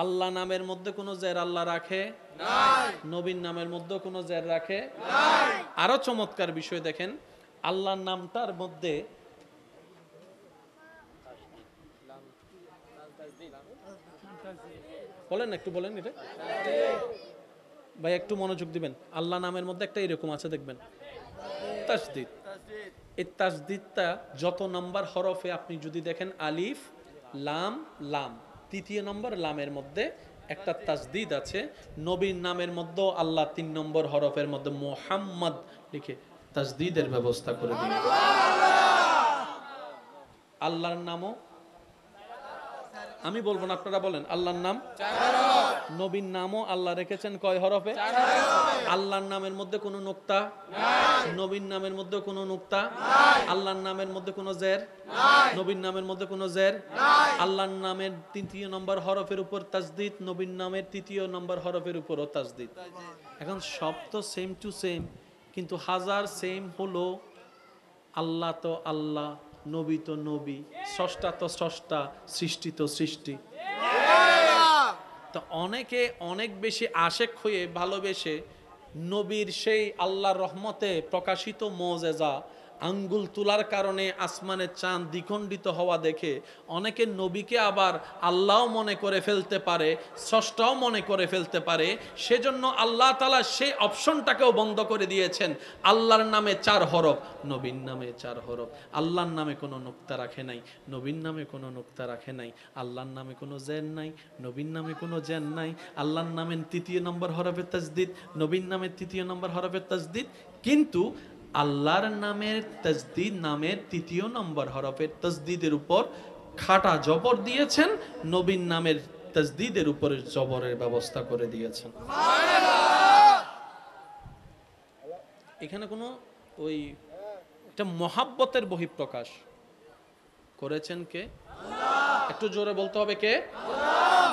আল্লাহ নামের মধ্যে কোনো জের আল্লাহ রাখে নাই, নবীর নামের মধ্যে কোনো জের রাখে নাই। আরো চমৎকার বিষয় দেখেন, আল্লাহর নামটার মধ্যে বলেন, একটু বলেন এটা ভাই, একটু মনোযোগ দিবেন। আল্লাহ নামের মধ্যে একটা এরকম আছে দেখবেন, তাসদিদ। এই তাসদিদটা যত নাম্বার হরফে আপনি যদি দেখেন, আলিফ লাম লাম, তৃতীয় নম্বর লামের মধ্যে একটা তাসদিদ আছে। নবীর নামের মধ্যে আল্লাহ 3 নম্বর হরফের মধ্যে মুহাম্মদ লিখে তাসদিদের ব্যবস্থা করে দিলেন। আল্লাহর নামও আমি বলবো না, আপনারা বলেন। আল্লাহর নাম 4 হরফ, নবীর নামও আল্লাহ রেখেছেন কয় হরফে? 4 হরফে। আল্লাহর নামের মধ্যে কোনো নুক্তা নাই, নবীর নামের মধ্যে কোনো নুক্তা নাই, আল্লাহর নামের মধ্যে কোনো জের নাই, নবীর নামের মধ্যে কোনো জের নাই। আল্লাহর নামের 3য় নম্বর হরফের উপর তাসদিদ, নবীর নামের 3য় নম্বর হরফের উপরও তাসদিদ। এখন সব তো সেম টু সেম, কিন্তু হাজার সেম হলো আল্লাহ তো আল্লাহ, নবী তো নবী, স্রষ্টা তো স্রষ্টা, সৃষ্টি তো সৃষ্টি। তো অনেকে অনেক বেশি আশেক হয়ে ভালোবেসে নবীর সেই আল্লাহর রহমতে প্রকাশিত মুজিজা, আঙ্গুল তোলার কারণে আসমানের চাঁদ দ্বিখণ্ডিত হওয়া দেখে অনেকে নবীকে আবার আল্লাহও মনে করে ফেলতে পারে, স্রষ্টাও মনে করে ফেলতে পারে। সেজন্য আল্লাহ তাআলা সেই অপশনটাকেও বন্ধ করে দিয়েছেন। আল্লাহর নামে 4 হরফ, নবীর নামে 4 হরফ। আল্লাহর নামে কোনো নুক্তা রাখে নাই, নবীর নামে কোনো নুক্তা রাখে নাই। আল্লাহর নামে কোনো জের নাই, নবীর নামে কোনো জের নাই। আল্লাহর নামের 3য় নম্বর হরফের তাসদিদ, নবীর নামের 3য় নম্বর হরফের তাসদিদ। কিন্তু আল্লাহর নামের তাসদিদ, নামের 3য় নম্বর হরফের তাসদিদের উপর খাটা জবর দিয়েছেন, নবীর নামের তাসদিদের উপরে জবরের ব্যবস্থা করে দিয়েছেন। এখানে কোনো ওই একটা মহাব্বতের বহিঃপ্রকাশ করেছেন কে? আল্লাহ। একটু জোরে বলতে হবে কে? আল্লাহ।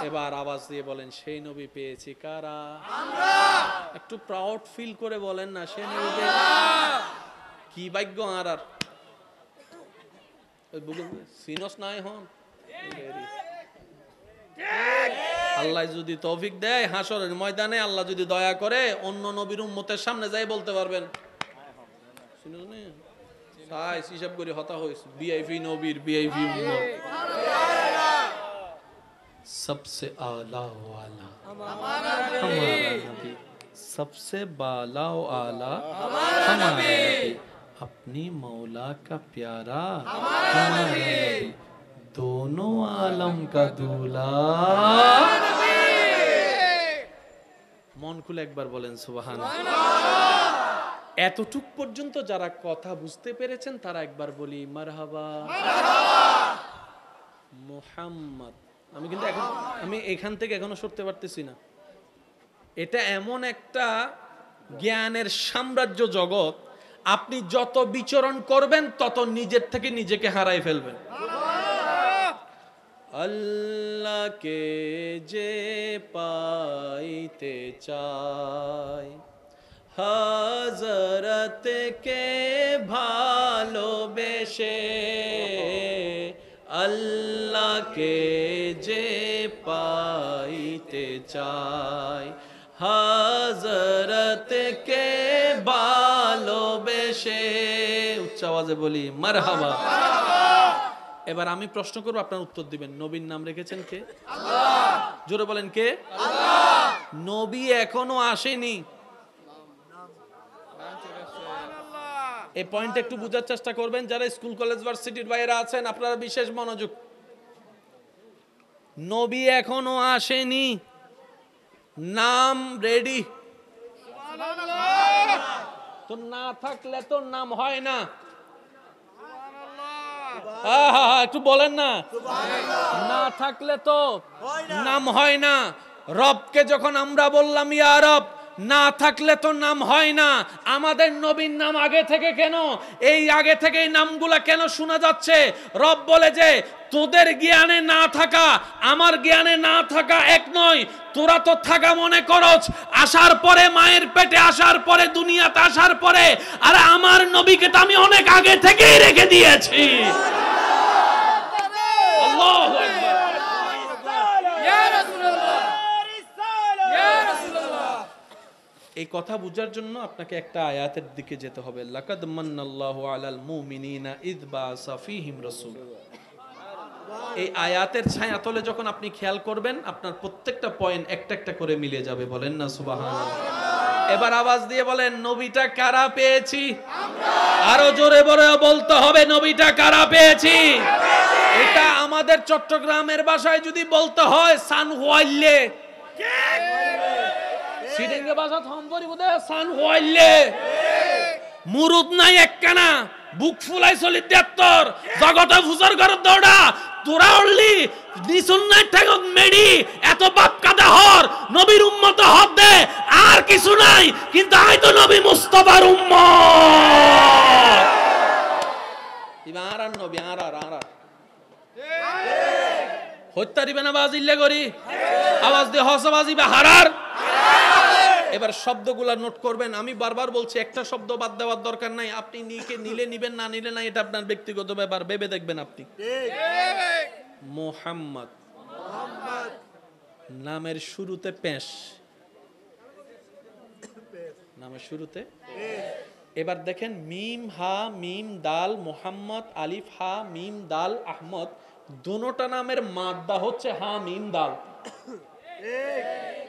এবার আওয়াজ দিয়ে বলেন, সেই নবী পেয়েছি কারা? আমরা। একটু প্রাউড ফিল করে বলেন না, সেই নবী কি ভাগ্য আর আর ওই বুকে সিনস নাই হন। আল্লাহ যদি তৌফিক দেয়, হাসরের ময়দানে আল্লাহ যদি দয়া করে, অন্য নবীর উম্মতের সামনে যাই বলতে পারবেন, হিসাব করে হতা হয়েছে ভিআইপি নবীর ভিআইপি উম্মত। सबसे आला वाला हमारा नबी, सबसे बाला आला हमारा नबी, अपनी मौला का प्यारा हमारा नबी, दोनों आलम का दूल्हा। মন খুলে একবার বলেন সুবহানাল্লাহ। এতটুক পর্যন্ত যারা কথা বুঝতে পেরেছেন তারা একবার বলি মারহাবা মুহাম্মদ। আমি এখান থেকে এখনো সরতে পারতেছি না। এটা এমন একটা জ্ঞানের সাম্রাজ্য জগৎ, আপনি যত বিচরণ করবেন তত নিজের থেকে নিজেকে হারাই ফেলবেন। আল্লাহকে যে পাইতে চায়, হযরতকে ভালোবেসে, আল্লাহকে যে পাইতে চায়, হযরতকে ভালোবেসে। উচ্চ আওয়াজে বলি মারহাবা। এবার আমি প্রশ্ন করব, আপনারা উত্তর দিবেন। নবীর নাম রেখেছেন কে? আল্লাহ। জোরে বলেন কে? আল্লাহ। নবী এখনো আসেনি। এই পয়েন্ট একটু বোঝার চেষ্টা করবেন। যারা স্কুল কলেজ ভার্সিটির বাইরে আছেন, আপনারা বিশেষ মনোযোগ। নবী এখনো আসেনি, নাম রেডি। তো না থাকলে তো নাম হয় না। একটু বলেন না, না থাকলে তো নাম হয় না। রবকে যখন আমরা বললাম ইয়া রব, না থাকলে তো নাম হয় না। আমাদের নবীর নাম আগে থেকে কেন, এই আগে থেকে এই নামগুলা কেন শোনা যাচ্ছে? রব বলে যে তোদের জ্ঞানে না থাকা আমার জ্ঞানে না থাকা এক নয়। তোরা তো থাকা মনে করছ আসার পরে, মায়ের পেটে আসার পরে, দুনিয়াতে আসার পরে। আর আমার নবীকে তো আমি অনেক আগে থেকেই রেখে দিয়েছি। আল্লাহু আকবার। এই কথা বুঝার জন্য আপনাকে একটা আয়াতের দিকে যেতে হবে। লাকাদ মান্নাল্লাহু আলাল মুমিনিনা ইয বাআসা ফীহিম রাসূল। এই আয়াতের ছায়াতলে যখন আপনি খেয়াল করবেন, আপনার প্রত্যেকটা পয়েন্ট একটা একটা করে মিলে যাবে। বলেন না সুবহানাল্লাহ। এবার আওয়াজ দিয়ে বলেন, নবীটা কারা পেয়েছি? আরো জোরে বলে বলতে হবে, নবীটা কারা পেয়েছি? এটা আমাদের চট্টগ্রামের ভাষায় যদি বলতে হয় সান হোয়াইলে, সিডেঙ্গে ভাষা থম্পরি বোধে সান হোয়াইলে। মুরুদ নাই একখানা, বুক ফুলাই চলি 73 জগতে ফুসর ঘর দৌড়া তোরা উড়লি নিসুন নাই ঠাগত মেডি এত বাপ কাদা হর নবীর উম্মত হদ দে আর কিছু নাই। কিন্তু আই তো নবী মুস্তাফার উম্মত। ইবার আর নবী আর হত্যা দিবে না বাজিল্লে করি আওয়াজ দিয়ে হসবাজি বা হারার। এবার শব্দগুলা নোট করবেন। আমি বারবার বলছি একটা শব্দ বাদ দেওয়ার দরকার নাই। আপনি নিলে নিবেন, না নিলে না, এটা আপনার ব্যক্তিগত ব্যাপার, ভেবে দেখবেন আপনি। মুহাম্মদ নামের শুরুতে পেশ, নামের শুরুতে। এবার দেখেন মিম হা মিম দাল মুহাম্মদ, আলিফ হা মিম দাল আহমদ, দুটোটা নামের মাদ্দা হচ্ছে হা মিম দাল।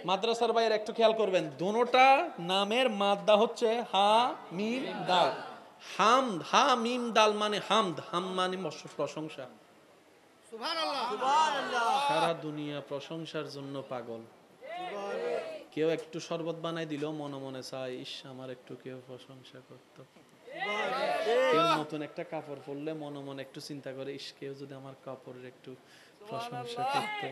মাদ্রাসার বাইরে একটু খেয়াল করবেন, দুটোটা নামের মাদ্দা হচ্ছে হা মিম দাল। হামদ, হা মিম দাল মানে হামদ, হাম মানে প্রশংসা। সুবহানাল্লাহ, সুবহানাল্লাহ। সারা দুনিয়া প্রশংসার জন্য পাগল। কেউ একটু শরবত বানাই দিল, মনে মনে চায় ইস আমার একটু কেউ প্রশংসা করত। কেউ নতুন একটা কাপড় পরলে মনে মনে একটু চিন্তা করে ইস কেউ যদি আমার কাপড়ের একটু প্রশংসা করত।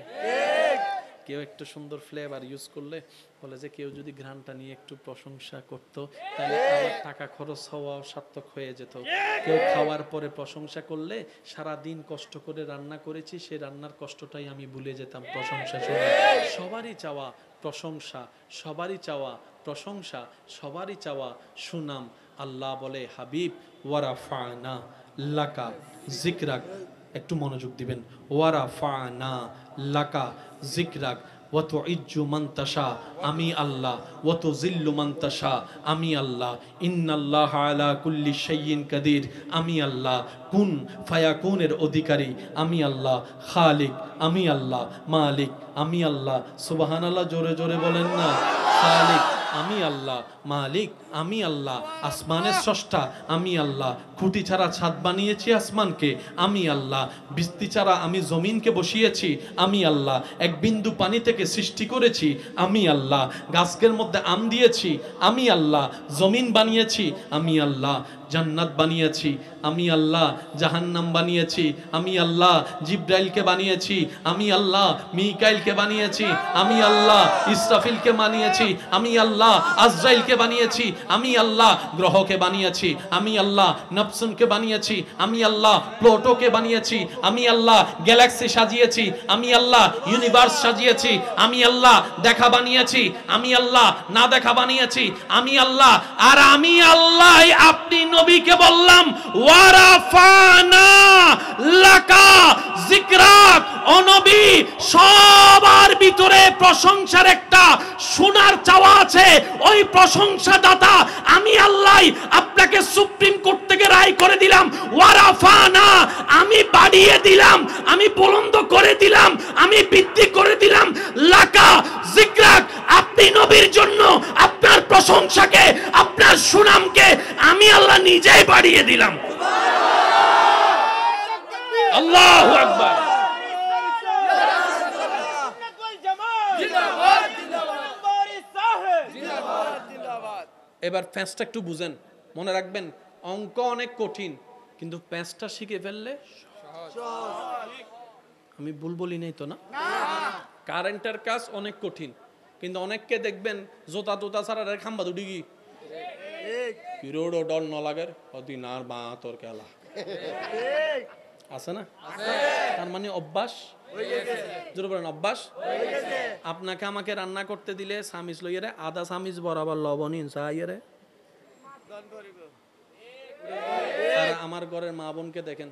কেউ একটু সুন্দর ফ্লেভার ইউজ করলে বলে যে কেউ যদি ঘ্রাণটা নিয়ে একটু প্রশংসা করত তাহলে আমার টাকা খরচ হওয়া সার্থক হয়ে যেত। কেউ খাওয়ার পরে প্রশংসা করলে সারা দিন কষ্ট করে রান্না করেছি, সেই রান্নার কষ্টটাই আমি ভুলে যেতাম প্রশংসা শুনে। সবারই চাওয়া প্রশংসা, সবারই চাওয়া প্রশংসা, সবারই চাওয়া সুনাম। আল্লাহ বলে হাবিব ওয়ারাফানা লাকা যিকরাক, একটু মনোযোগ দিবেন। ওয়ারাফানা লাকা যিকরাক ওয়া তুইজ্জু মান তাশা, আমি আল্লাহ, ওয়া তুযিল্লু মান তাশা, আমি আল্লাহ। ইন্নাল্লাহা আলা কুল্লি শাইইন কাদির, আমি আল্লাহ। কুন ফায়াকুনের অধিকারী আমি আল্লাহ। খালিক আমি আল্লাহ। মালিক আমি আল্লাহ। সুবহানাল্লাহ, জোরে জোরে বলেন না। খালিক আমি আল্লাহ, মালিক আমি আল্লাহ, আসমানের স্রষ্টা আমি আল্লাহ, খুঁটি ছাড়া ছাদ বানিয়েছি আসমানকে আমি আল্লাহ, বৃষ্টি ছাড়া আমি জমিনকে বসিয়েছি আমি আল্লাহ, এক বিন্দু পানি থেকে সৃষ্টি করেছি আমি আল্লাহ, গাছের মধ্যে আম দিয়েছি আমি আল্লাহ, জমিন বানিয়েছি আমি আল্লাহ, জান্নাত বানিয়েছি আমি আল্লাহ, জাহান্নাম বানিয়েছি আমি আল্লাহ, জিব্রাইলকে বানিয়েছি আমি আল্লাহ, মিকাইলকে বানিয়েছি আমি আল্লাহ, ইসরাফিলকে বানিয়েছি আমি আল্লাহ, আজরাইলকে বানিয়েছি আমি আল্লাহ, গ্রহকে বানিয়েছি আমি আল্লাহ, নফসুনকে বানিয়েছি আমি আল্লাহ, প্লুটোকে বানিয়েছি আমি আল্লাহ, গ্যালাক্সি সাজিয়েছি আমি আল্লাহ, ইউনিভার্স সাজিয়েছি আমি আল্লাহ, দেখা বানিয়েছি আমি আল্লাহ, না দেখা বানিয়েছি আমি আল্লাহ। আর আমি আল্লাহ আপনি নবীকে বললাম ওয়ারাফানা লাকা যিকরাক, ও নবী সবার ভিতরে প্রশংসার একটা শোনার চাওয়া আছে। ওই প্রশংসা দাতা আমি আল্লাহ আপনাকে সুপ্রিম কোর্ট থেকে রায় করে দিলাম। ওয়ারাফানা আমি বাড়িয়ে দিলাম, আমি বুলন্দ করে দিলাম, আমি বৃদ্ধি করে দিলাম। লাকা যিকরাক, আপনি নবীর জন্য আপনার প্রশংসাকে, আপনার সুনামকে আমি আল্লাহ নিজেই বাড়িয়ে দিলাম। আল্লাহু আকবার। এবার ফ্যাসটা একটু বুঝেন। মনে রাখবেন অঙ্ক অনেক কঠিন, কিন্তু প্যাঁচটা শিখে ফেললে আমি ভুল বলি নাই তো না? কারেন্টের কাজ অনেক কঠিন, কিন্তু অনেককে দেখবেন জোতা তোতা ছাড়া খাম্বা দুটি কি কিরোড়ো ডর ন লাগের অদিন আর বা তোর খেলা আছে না? তার মানে অভ্যাস জোরে বলেন অভ্যাস। আপনাকে আমাকে রান্না করতে দিলে সামিজ লইয়ে রে আধা সামিজ বরাবর লবণ ইনসা রে, আর আমার ঘরের মা বোনকে দেখেন,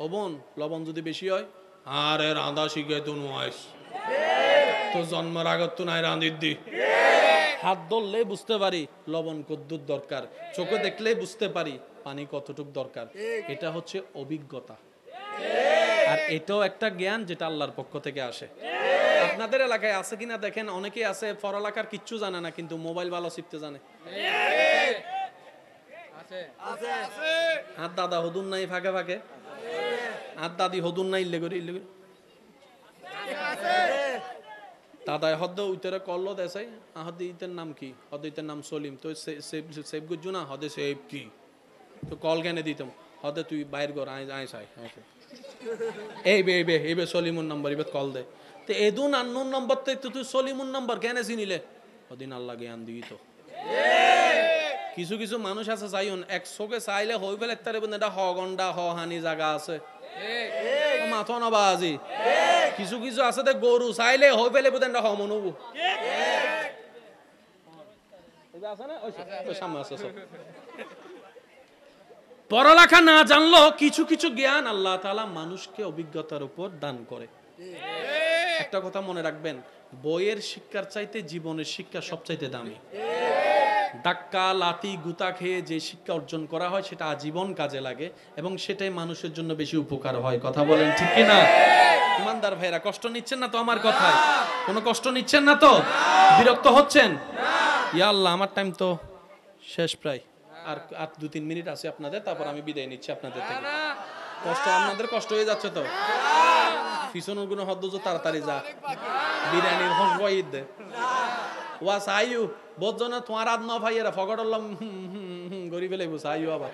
ও বোন লবণ যদি বেশি হয় আরে রাঁধা শিখে তো নয় তো জন্মের আগত তো নাই রাঁধির দি, হাত ধরলে বুঝতে পারি লবণ কদ্দুর দরকার, চোখে দেখলেই বুঝতে পারি পানি কতটুক দরকার। এটা হচ্ছে অভিজ্ঞতা, আর এটাও একটা জ্ঞান যেটা আল্লাহর পক্ষ থেকে আসে। আপনাদের এলাকায় আছে কিনা দেখেন, অনেকেই আছে পড়ালেখার কিচ্ছু জানে না কিন্তু মোবাইল ভালো শিখতে জানে। আর দাদা হদুন নাই ফাঁকে ফাঁকে, আর দাদি হদুন নাই ইল্লে করি দাদায় হদ্দ উইতরে করলো দেশাই আহদি ইতের নাম কি, হদ ইতের নাম সলিম, তো সেভ গুজু না হদে সেভ কি, তো কল কেন দিতাম হদে তুই বাইর কর আয় চাই এই বে সলিমুর নম্বর এবার কল দে, তো এদুন আন্নুর নম্বর তো তুই সলিমুর নম্বর কেন চিনিলে, ওদিন আল্লাহ জ্ঞান দিই তো। কিছু কিছু মানুষ আছে চাইন একশোকে চাইলে হই ফেলে তার এটা হ গন্ডা হ হানি জায়গা আছে মাথা না বাজি, কিছু কিছু আছে দে গরু চাইলে হই ফেলে বোধ হ মনবু পড়ালেখা না জানলো কিছু কিছু জ্ঞান আল্লাহ তাআলা মানুষকে অভিজ্ঞতার উপর দান করে। একটা কথা মনে রাখবেন, বইয়ের শিক্ষার চাইতে জীবনের শিক্ষা সবচাইতে দামি। ডাক্কা লাতি গুতা খেয়ে যে শিক্ষা অর্জন করা হয় সেটা আজীবন কাজে লাগে এবং সেটাই মানুষের জন্য বেশি উপকার হয়। কথা বলেন ঠিক কি না? ইমানদার ভাইরা কষ্ট নিচ্ছেন না তো আমার কথায়? কোনো কষ্ট নিচ্ছেন না তো? বিরক্ত হচ্ছেন? ইয়া আল্লাহ আমার টাইম তো শেষ প্রায়, আর 2-3 মিনিট আছে আপনাদের, তারপর আমি বিদায় নিচ্ছি আপনাদের থেকে। কষ্ট আপনাদের কষ্ট হয়ে যাচ্ছে তো? পিছনের গুলো হদ্দ তাড়াতাড়ি যা, বিরিয়ানির হোস বইদ দে ওয়া সাইয়ু বজনা তোমার আদ ন ভাইয়েরা ফগড়লাম গরি ফেলে বসে আইয়ু আবার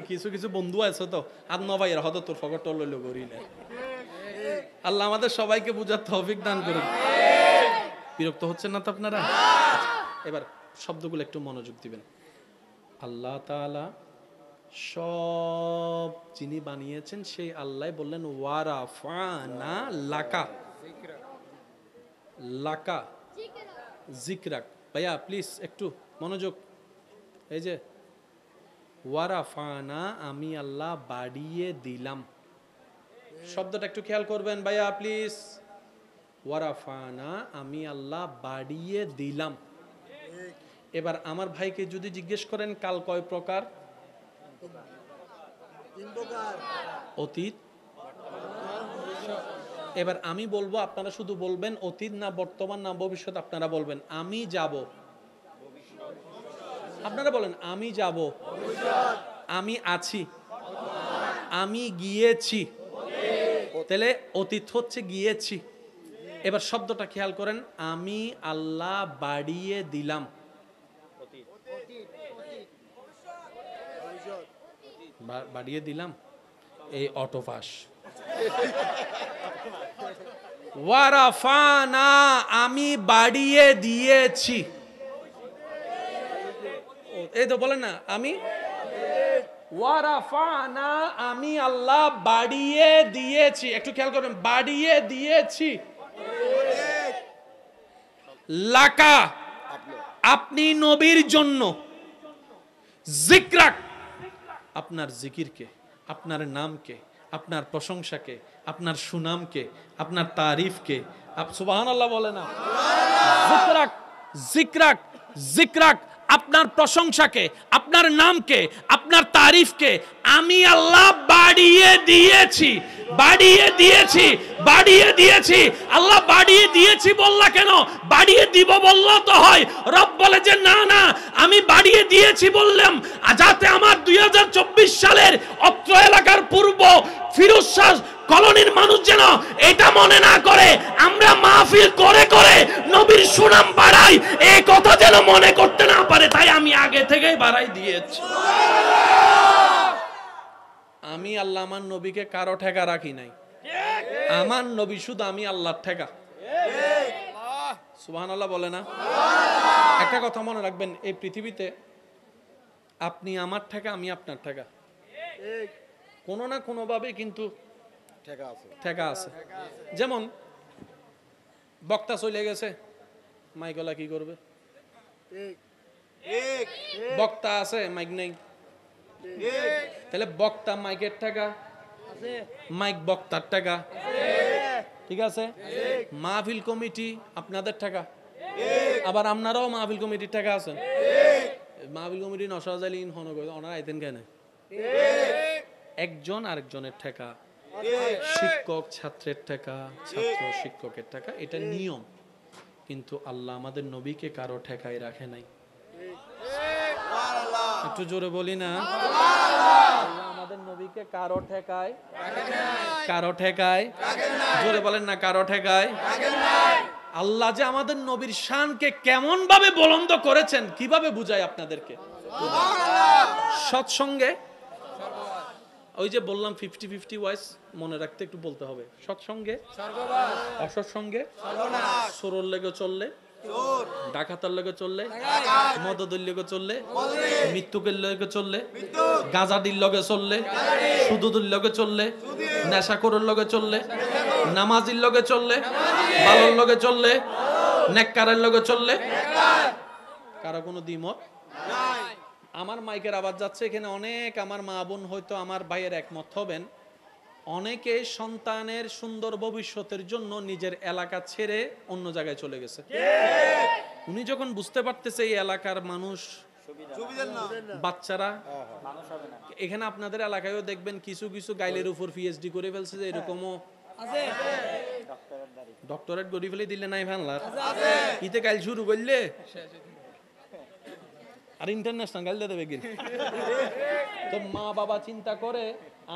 কিছু কিছু বন্ধু আছে তো আদ ন ভাইয়েরা হদ তোর ফগড় লইল গরি না। আল্লাহ আমাদের সবাইকে বুঝার তৌফিক দান করুন। বিরক্ত হচ্ছেন না তো আপনারা? এবার শব্দগুলো একটু মনোযোগ দিবেন। আল্লাহ তাআলা সব যিনি বানিয়েছেন সেই আল্লাহ বললেন ওয়ারাফানা লাকা লাকা জিকরাক। ভাইয়া প্লিজ একটু মনোযোগ, এই যে ওয়ারাফানা আমি আল্লাহ বাড়িয়ে দিলাম, শব্দটা একটু খেয়াল করবেন ভাইয়া প্লিজ। ওয়ারাফানা আমি আল্লাহ বাড়িয়ে দিলাম। এবার আমার ভাইকে যদি জিজ্ঞেস করেন কাল কয় প্রকার? অতীত। এবার আমি বলবো, আপনারা শুধু বলবেন অতীত না বর্তমান না ভবিষ্যৎ, আপনারা বলবেন আমি যাব। আপনারা বলেন আমি যাব, আমি আছি, আমি গিয়েছি, তাহলে অতীত হচ্ছে গিয়েছি। এবার শব্দটা খেয়াল করেন, আমি আল্লাহ বাড়িয়ে দিলাম। বাড়িয়ে দিলাম এই অটোপাস। ওয়ারাফানা আমি বাড়িয়ে দিয়েছি, এই তো বলেন না আমি ওয়ারাফানা আমি আল্লাহ বাড়িয়ে দিয়েছি। একটু খেয়াল করবেন, বাড়িয়ে দিয়েছি। লাকা আপনি নবীর জন্য, জিকরাক আপনার জিকিরকে, আপনার নামকে, আপনার প্রশংসাকে, আপনার সুনামকে, আপনার তারিফকে, সুবহানাল্লাহ বলে না, জিকরাক জিকরাক জিকরাক আপনার প্রশংসাকে, আপনার নামকে, আপনার তারিফকে আমি আল্লাহ বাড়িয়ে দিয়েছি, বাড়িয়ে দিয়েছি, বাড়িয়ে দিয়েছি। আল্লাহ বাড়িয়ে দিয়েছি বললা কেন? বাড়িয়ে দিব বললেও তো হয়। রব বলে যে না না আমি বাড়িয়ে দিয়েছি বললাম যাতে আমার 2024 সালের অত্র এলাকার পূর্ব ফিরোজ শাহ কলোনির মানুষ যেন এটা মনে না করে আমরা মাহফিল করে করে নবীর সুনাম বাড়াই, এই কথা যেন মনে করতে না পারে, তাই আমি আগে থেকেই বাড়াই দিয়েছি। আমি আল্লাহ আমার নবীকে কারো ঠেকা রাখি নাই, আমার নবী শুধু আমি আল্লাহর ঠেকা। সুবহানাল্লাহ বলে না? একটা কথা মনে রাখবেন, এই পৃথিবীতে আপনি আমার ঠেকা, আমি আপনার ঠেকা, কোনো না কোনো ভাবে কিন্তু ঠেকা আছে। যেমন বক্তা চলে গেছে, মাইকলা কি করবে? বক্তা আছে, মাইক নেই, তাহলে বক্তা মাইকের টাকা, মাইক বক্তার টাকা, ঠিক আছে? মাহফিল কমিটি আপনাদের টাকা, আবার আপনারাও মাহফিল কমিটির টাকা আছেন। মাহফিল কমিটি নসরাজালিন হন ওনারা আইতেন কেন? একজন আরেকজনের টাকা, শিক্ষক ছাত্রের টাকা, ছাত্র শিক্ষকের টাকা, এটা নিয়ম। কিন্তু আল্লাহ আমাদের নবীকে কারো ঠেকায় রাখে নাই। একটু জোরে বলি না? আল্লাহ আমাদের নবীকে কারো ঠেকায়, কারো ঠেকায়, জোরে বলেন না, কারো ঠেকায়। আল্লাহ যে আমাদের নবীর শানকে কেমন ভাবে বুলন্দ করেছেন, কিভাবে বুঝাই আপনাদেরকে? সৎসঙ্গে, ওই যে বললাম 50-50 ওয়াইজ মনে রাখতে একটু বলতে হবে। সৎসঙ্গে অসৎসঙ্গে, সরল লেগে চললে, ডাকাতার লেগে চললে, মদদের লেগে চললে, মৃত্যুকের লেগে চললে, গাঁজাডির লগে চললে, সুদুদের লগে চললে, নেশাখোরের লগে চললে, নামাজির লগে চললে, ভালোর লগে চললে, নেককারের লগে চললে, কারো কোনো দ্বিমত নাই। আমার মাইকের আওয়াজ যাচ্ছে, এখানে অনেক আমার মা বোন হয়তো আমার ভাইয়ের একমত হবেন। অনেকে সন্তানের সুন্দর ভবিষ্যতের জন্য নিজের এলাকা ছেড়ে অন্য জায়গায় চলে গেছে। উনি যখন বুঝতে পারতেছে এই এলাকার মানুষ, বাচ্চারা, এখানে আপনাদের এলাকায়ও দেখবেন কিছু কিছু গাইলের উপর পিএইচডি করে ফেলছে, যে এরকমও ডক্টরেট করে ফেলে দিলে নাই ভাঙলার ইতে গাইল শুরু করলে আর ইন্টারন্যাশনাল গাইল দেবে গিয়ে। তো মা বাবা চিন্তা করে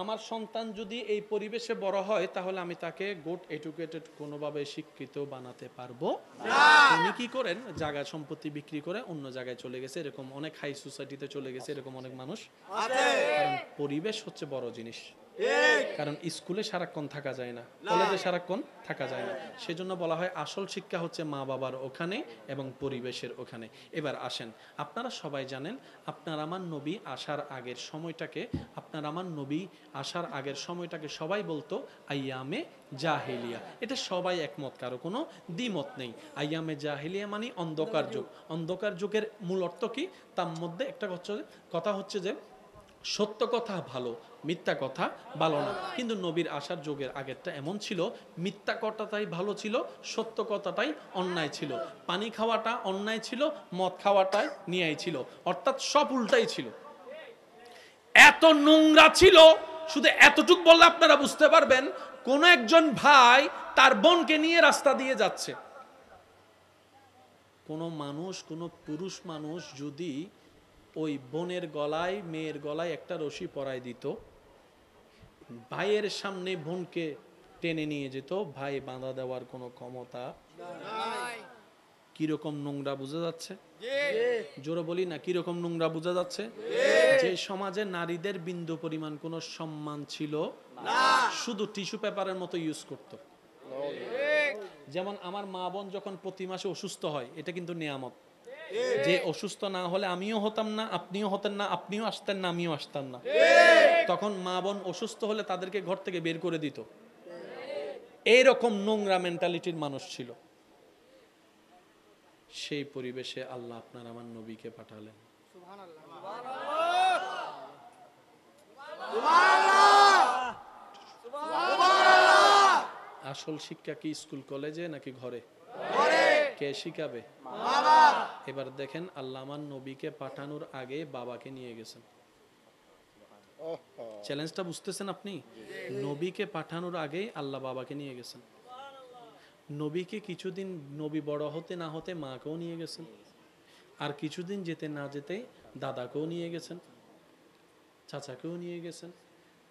আমার সন্তান যদি এই পরিবেশে বড় হয় তাহলে আমি তাকে গুড এডুকেটেড কোনোভাবে শিক্ষিত বানাতে পারবো না। উনি কি করেন, জায়গা সম্পত্তি বিক্রি করে অন্য জায়গায় চলে গেছে, এরকম অনেক হাই সোসাইটিতে চলে গেছে, এরকম অনেক মানুষ আছে। কারণ পরিবেশ হচ্ছে বড় জিনিস, কারণ স্কুলে সারাক্ষণ থাকা যায় না, কলেজে সারাক্ষণ থাকা যায় না। সেজন্য বলা হয় আসল শিক্ষা হচ্ছে মা বাবার ওখানে এবং পরিবেশের ওখানে। এবার আসেন, আপনারা সবাই জানেন আপনার আমার নবী আসার আগের সময়টাকে, আপনার আমার নবী আসার আগের সময়টাকে সবাই বলতো আইয়ামে জাহেলিয়া। এটা সবাই একমত, কারো কোনো দ্বিমত নেই। আইয়ামে জাহেলিয়া মানে অন্ধকার যুগ। অন্ধকার যুগের মূল অর্থ কি? তার মধ্যে একটা কথা হচ্ছে যে সত্য কথা ভালো, মিথ্যা কথা ভালো না। কিন্তু নবীর আসার যুগের আগেরটা এমন ছিল, মিথ্যা কথাটাই ভালো ছিল, সত্য কথাটাই অন্যায় ছিল। পানি খাওয়াটা অন্যায় ছিল, মদ খাওয়াটাই ন্যায় ছিল, অর্থাৎ সব উল্টাই ছিল। এত নোংরা ছিল, শুধু এতটুকু বললে আপনারা বুঝতে পারবেন। কোন একজন ভাই তার বোনকে নিয়ে রাস্তা দিয়ে যাচ্ছে, কোন মানুষ, কোন পুরুষ মানুষ যদি ওই বোনের গলায়, মেয়ের গলায় একটা রশি পরায় দিত, ভাইয়ের সামনে বোনকে টেনে নিয়ে যেত, ভাই বাঁধা দেওয়ার কোনো ক্ষমতা নাই। কিরকম নোংরা বোঝা যাচ্ছে? জোরে বলি না, কিরকম নোংরা বোঝা যাচ্ছে? যে সমাজে নারীদের বিন্দু পরিমাণ কোনো সম্মান ছিল না, শুধু টিস্যু পেপারের মতো ইউজ করত। যেমন আমার মা বোন যখন প্রতি মাসে অসুস্থ হয়, এটা কিন্তু নিয়ামত। যে অসুস্থ না হলে আমিও হতাম না, আপনিও হতেন না, আপনিও আসতেন না, আমিও আসতাম না। তখন মা বোন অসুস্থ হলে তাদেরকে ঘর থেকে বের করে দিত। এইরকম নোংরা মেন্টালিটির মানুষ ছিল। সেই পরিবেশে আল্লাহ আপনার আমার নবীকে পাঠালেন। আসল শিক্ষা কি স্কুল কলেজে নাকি ঘরে? কে শিখাবে? এবার দেখেন, আল্লাহ আমার নবীকে পাঠানোর আগে বাবাকে নিয়ে গেছেন। চ্যালেঞ্জটা বুঝতেছেন আপনি? নবীকে পাঠানোর আগে আল্লাহ বাবাকে নিয়ে গেছেন। নবীকে কিছুদিন নবী বড় হতে না হতে মাকেও নিয়ে গেছেন, আর কিছুদিন যেতে না যেতে দাদাকেও নিয়ে গেছেন, চাচাকেও নিয়ে গেছেন।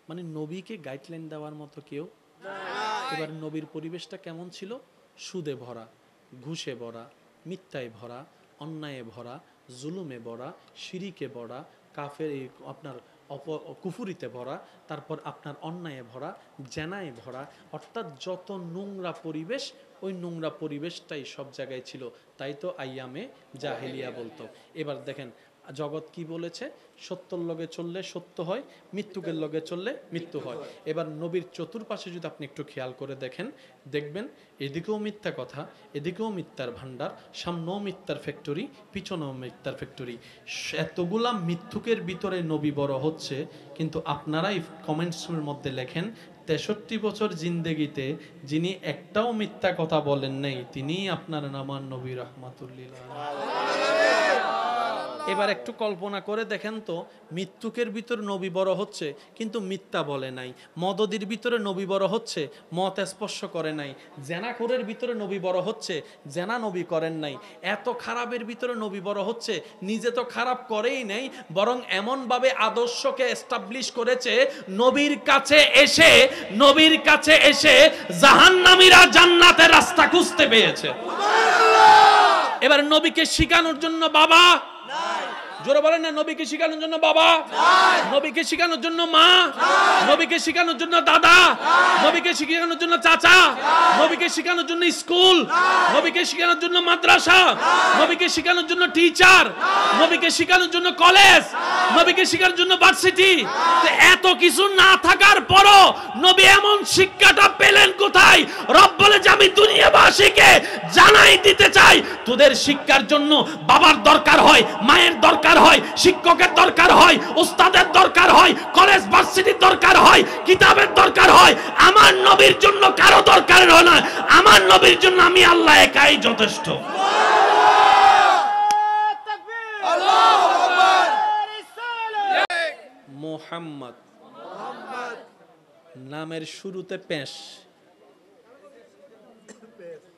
মানে নবীকে গাইডলাইন দেওয়ার মতো কেউ এবার নবীর পরিবেশটা কেমন ছিল? সুদে ভরা, ঘুষে ভরা, মিথ্যায় ভরা, অন্যায়ে ভরা, জুলুমে ভরা, শিরিকে ভরা, কাফের আপনার কুফুরিতে ভরা, তারপর আপনার অন্যায়ে ভরা, জেনায় ভরা, অর্থাৎ যত নোংরা পরিবেশ ওই নোংরা পরিবেশটাই সব জায়গায় ছিল। তাই তো আইয়ামে জাহেলিয়া বলতো। এবার দেখেন জগৎ কি বলেছে, সত্যর লগে চললে সত্য হয়, মৃত্যুকের লগে চললে মৃত্যু হয়। এবার নবীর চতুর্পাশে যদি আপনি একটু খেয়াল করে দেখেন, দেখবেন এদিকেও মিথ্যা কথা, এদিকেও মিথ্যার ভান্ডার, সামনেও মিথ্যার ফ্যাক্টরি, পিছনেও মিথ্যার ফ্যাক্টরি। এতগুলা মিথ্যুকের ভিতরে নবী বড় হচ্ছে, কিন্তু আপনারাই কমেন্টসের মধ্যে লেখেন 63 বছর জিন্দেগিতে যিনি একটাও মিথ্যা কথা বলেন নাই তিনিই আপনার নামান নবী রাহমাতুল্লিল আলামিন। এবার একটু কল্পনা করে দেখেন তো, মৃত্যুকের ভিতরে নবী বড় হচ্ছে কিন্তু মিথ্যা বলে নাই, মদদির ভিতরে নবী বড় হচ্ছে, মত স্পর্শ করে নাই, জেনাখোরের ভিতরে নবী বড় হচ্ছে, জেনা নবী করেন নাই, এত খারাপের ভিতরে নবী বড় হচ্ছে, নিজে তো খারাপ করেই নাই, বরং এমনভাবে আদর্শকে এস্টাবলিশ করেছে নবীর কাছে এসে জাহান্নামীরা জান্নাতের রাস্তা খুঁজতে পেয়েছে। এবার নবীকে শিখানোর জন্য বাবা জোরে বলেন না, নবীকে শিখানোর জন্য বাবা, নবীকে শিখানোর জন্য মা, নবীকে শিখানোর জন্য দাদা, নবীকে শিখানোর জন্য চাচা, নবীকে শিখানোর জন্য স্কুল, নবীকে শিখানোর জন্য মাদ্রাসা, নবীকে শিখানোর জন্য টিচার, নবীকে শিখানোর জন্য কলেজ, নবীকে শিখানোর জন্য ভার্সিটি। এত কিছু না থাকার পরও নবী এমন শিক্ষাটা পেলেন কোথায়? রব বলে যে আমি দুনিয়াবাসীকে জানাই দিতে চাই, তোদের শিক্ষার জন্য বাবার দরকার হয়, মায়ের দরকার হয়, শিক্ষকের দরকার হয়, উস্তাদের দরকার হয়, কলেজ ভার্সিটির দরকার হয়, কিতাবের দরকার হয়। আমার নবীর জন্য কারো দরকার হয় না, আমার নবীর জন্য আমি আল্লাহ একাই যথেষ্ট। মুহাম্মদ নামের শুরুতে পেশ,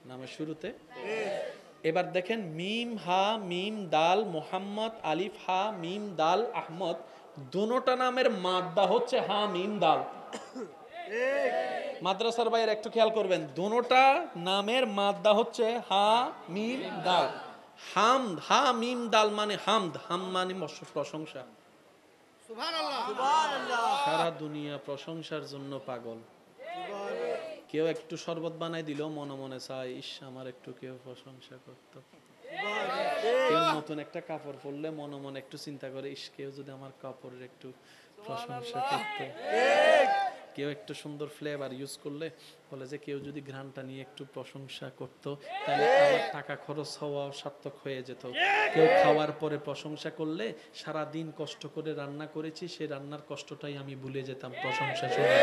নামের শুরুতে। এবার দেখেন মিম হা মিম দাল মোহাম্মদ, আলিফ হা মিম দাল আহমদ, দুটোটা নামের মাদ্দা হচ্ছে হা মিম দাল। মাদ্রাসার বাইরে একটু খেয়াল করবেন, দুটোটা নামের মাদ্দা হচ্ছে হা মিম দাল। হামদ, হা মিম দাল মানে হামদ, হাম মানে প্রশংসা। সারা দুনিয়া প্রশংসার জন্য পাগল। কেউ একটু শরবত বানাই দিল মনে মনে চায়, ইস আমার একটু কেউ প্রশংসা করতো। কেউ নতুন একটা কাপড় পরলে মনে মনে একটু চিন্তা করে, ইস কেউ যদি আমার কাপড়ের একটু প্রশংসা করতো। কেউ একটু সুন্দর ফ্লেভার ইউজ করলে বলে যে কেউ যদি ঘ্রাণটা নিয়ে একটু প্রশংসা করতো তাহলে আমার টাকা খরচ হওয়া সার্থক হয়ে যেত। কেউ খাওয়ার পরে প্রশংসা করলে সারা দিন কষ্ট করে রান্না করেছি, সেই রান্নার কষ্টটাই আমি ভুলে যেতাম প্রশংসা শুনে।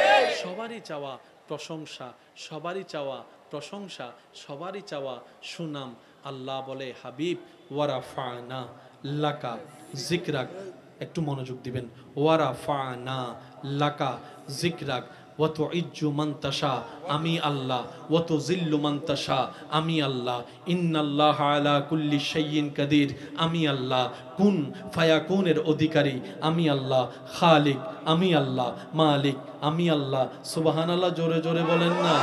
সবারই চাওয়া প্রশংসা, সবারই চাওয়া প্রশংসা, সবারই চাওয়া সুনাম। আল্লাহ বলে হাবিব ওয়ারাফানা লাকা যিকরাক, একটু মনোযোগ দিবেন, ওয়ারাফানা লাকা যিকরাক ওয়া তুইজ্জু মান তাশা, আমি আল্লাহ, ওয়া তুযিল্লু মান তাশা, আমি আল্লাহ, ইন্নাল্লাহা আলা কুল্লি শাইইন কাদির, আমি আল্লাহ, কুন ফায়াকুনের অধিকারী আমি আল্লাহ, খালিক আমি আল্লাহ, মালিক আমি আল্লাহ। সুবহানাল্লাহ, জোরে জোরে বলেন না।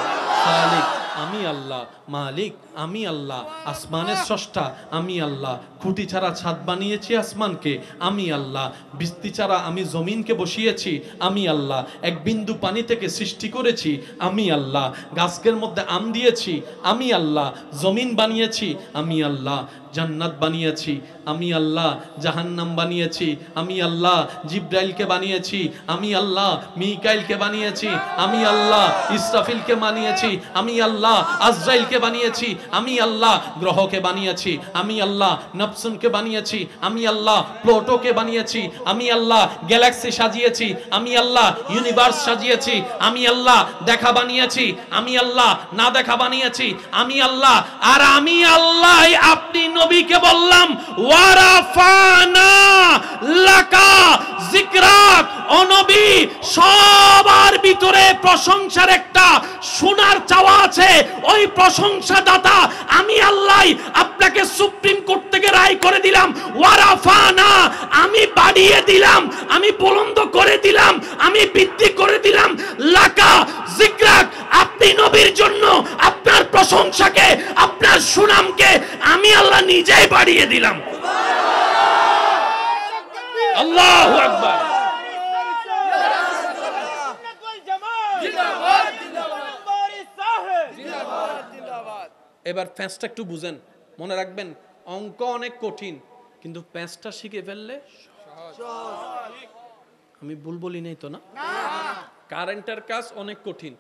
খালিক আমি আল্লাহ, মালিক আমি আল্লাহ, আসমানের স্রষ্টা আমি আল্লাহ, খুঁটি ছাড়া ছাদ বানিয়েছি আসমানকে আমি আল্লাহ, বৃষ্টি ছাড়া আমি জমিনকে বসিয়েছি আমি আল্লাহ, এক বিন্দু পানি থেকে সৃষ্টি করেছি আমি আল্লাহ, গাছের মধ্যে আম দিয়েছি আমি আল্লাহ, জমিন বানিয়েছি আমি আল্লাহ, জান্নাত বানিয়েছি আমি আল্লাহ, জাহান্নাম বানিয়েছি আমি আল্লাহ, জিব্রাইলকে বানিয়েছি আমি আল্লাহ, মিকাইলকে বানিয়েছি আমি আল্লাহ, ইসরাফিলকে বানিয়েছি আমি আল্লাহ, আজরাইলকে বানিয়েছি আমি আল্লাহ, গ্রহকে বানিয়েছি আমি আল্লাহ, নফসুনকে বানিয়েছি আমি আল্লাহ, প্লুটোকে বানিয়েছি আমি আল্লাহ, গ্যালাক্সি সাজিয়েছি আমি আল্লাহ, ইউনিভার্স সাজিয়েছি আমি আল্লাহ, দেখা বানিয়েছি আমি আল্লাহ, না দেখা বানিয়েছি আমি আল্লাহ। আর আমি আল্লাহ আপনি নবীকে বললাম ওয়ারাফানা লাকা যিকরাক, ও নবী সবার ভিতরে প্রশংসার একটা শোনার চাওয়া আছে, ওই প্রশংসা দাতা আমি আল্লাহ আপনাকে সুপ্রিম কোর্ট থেকে রায় করে দিলাম, ওয়ারাফানা আমি বাড়িয়ে দিলাম, আমি বুলন্দ করে দিলাম, আমি বৃদ্ধি করে দিলাম, লাকা জিকরাক, আপনি নবীর জন্য আপনার প্রশংসাকে, আপনার সুনামকে আমি আল্লাহ নিজেই বাড়িয়ে দিলাম। আল্লাহু আকবার। এবার প্যাঁচটা একটু বুঝেন, মনে রাখবেন অঙ্ক অনেক কঠিন, কিন্তু প্যাঁচটা শিখে ফেললে আমি ভুল বলি নাই তো না? কারেন্টের কাজ অনেক কঠিন,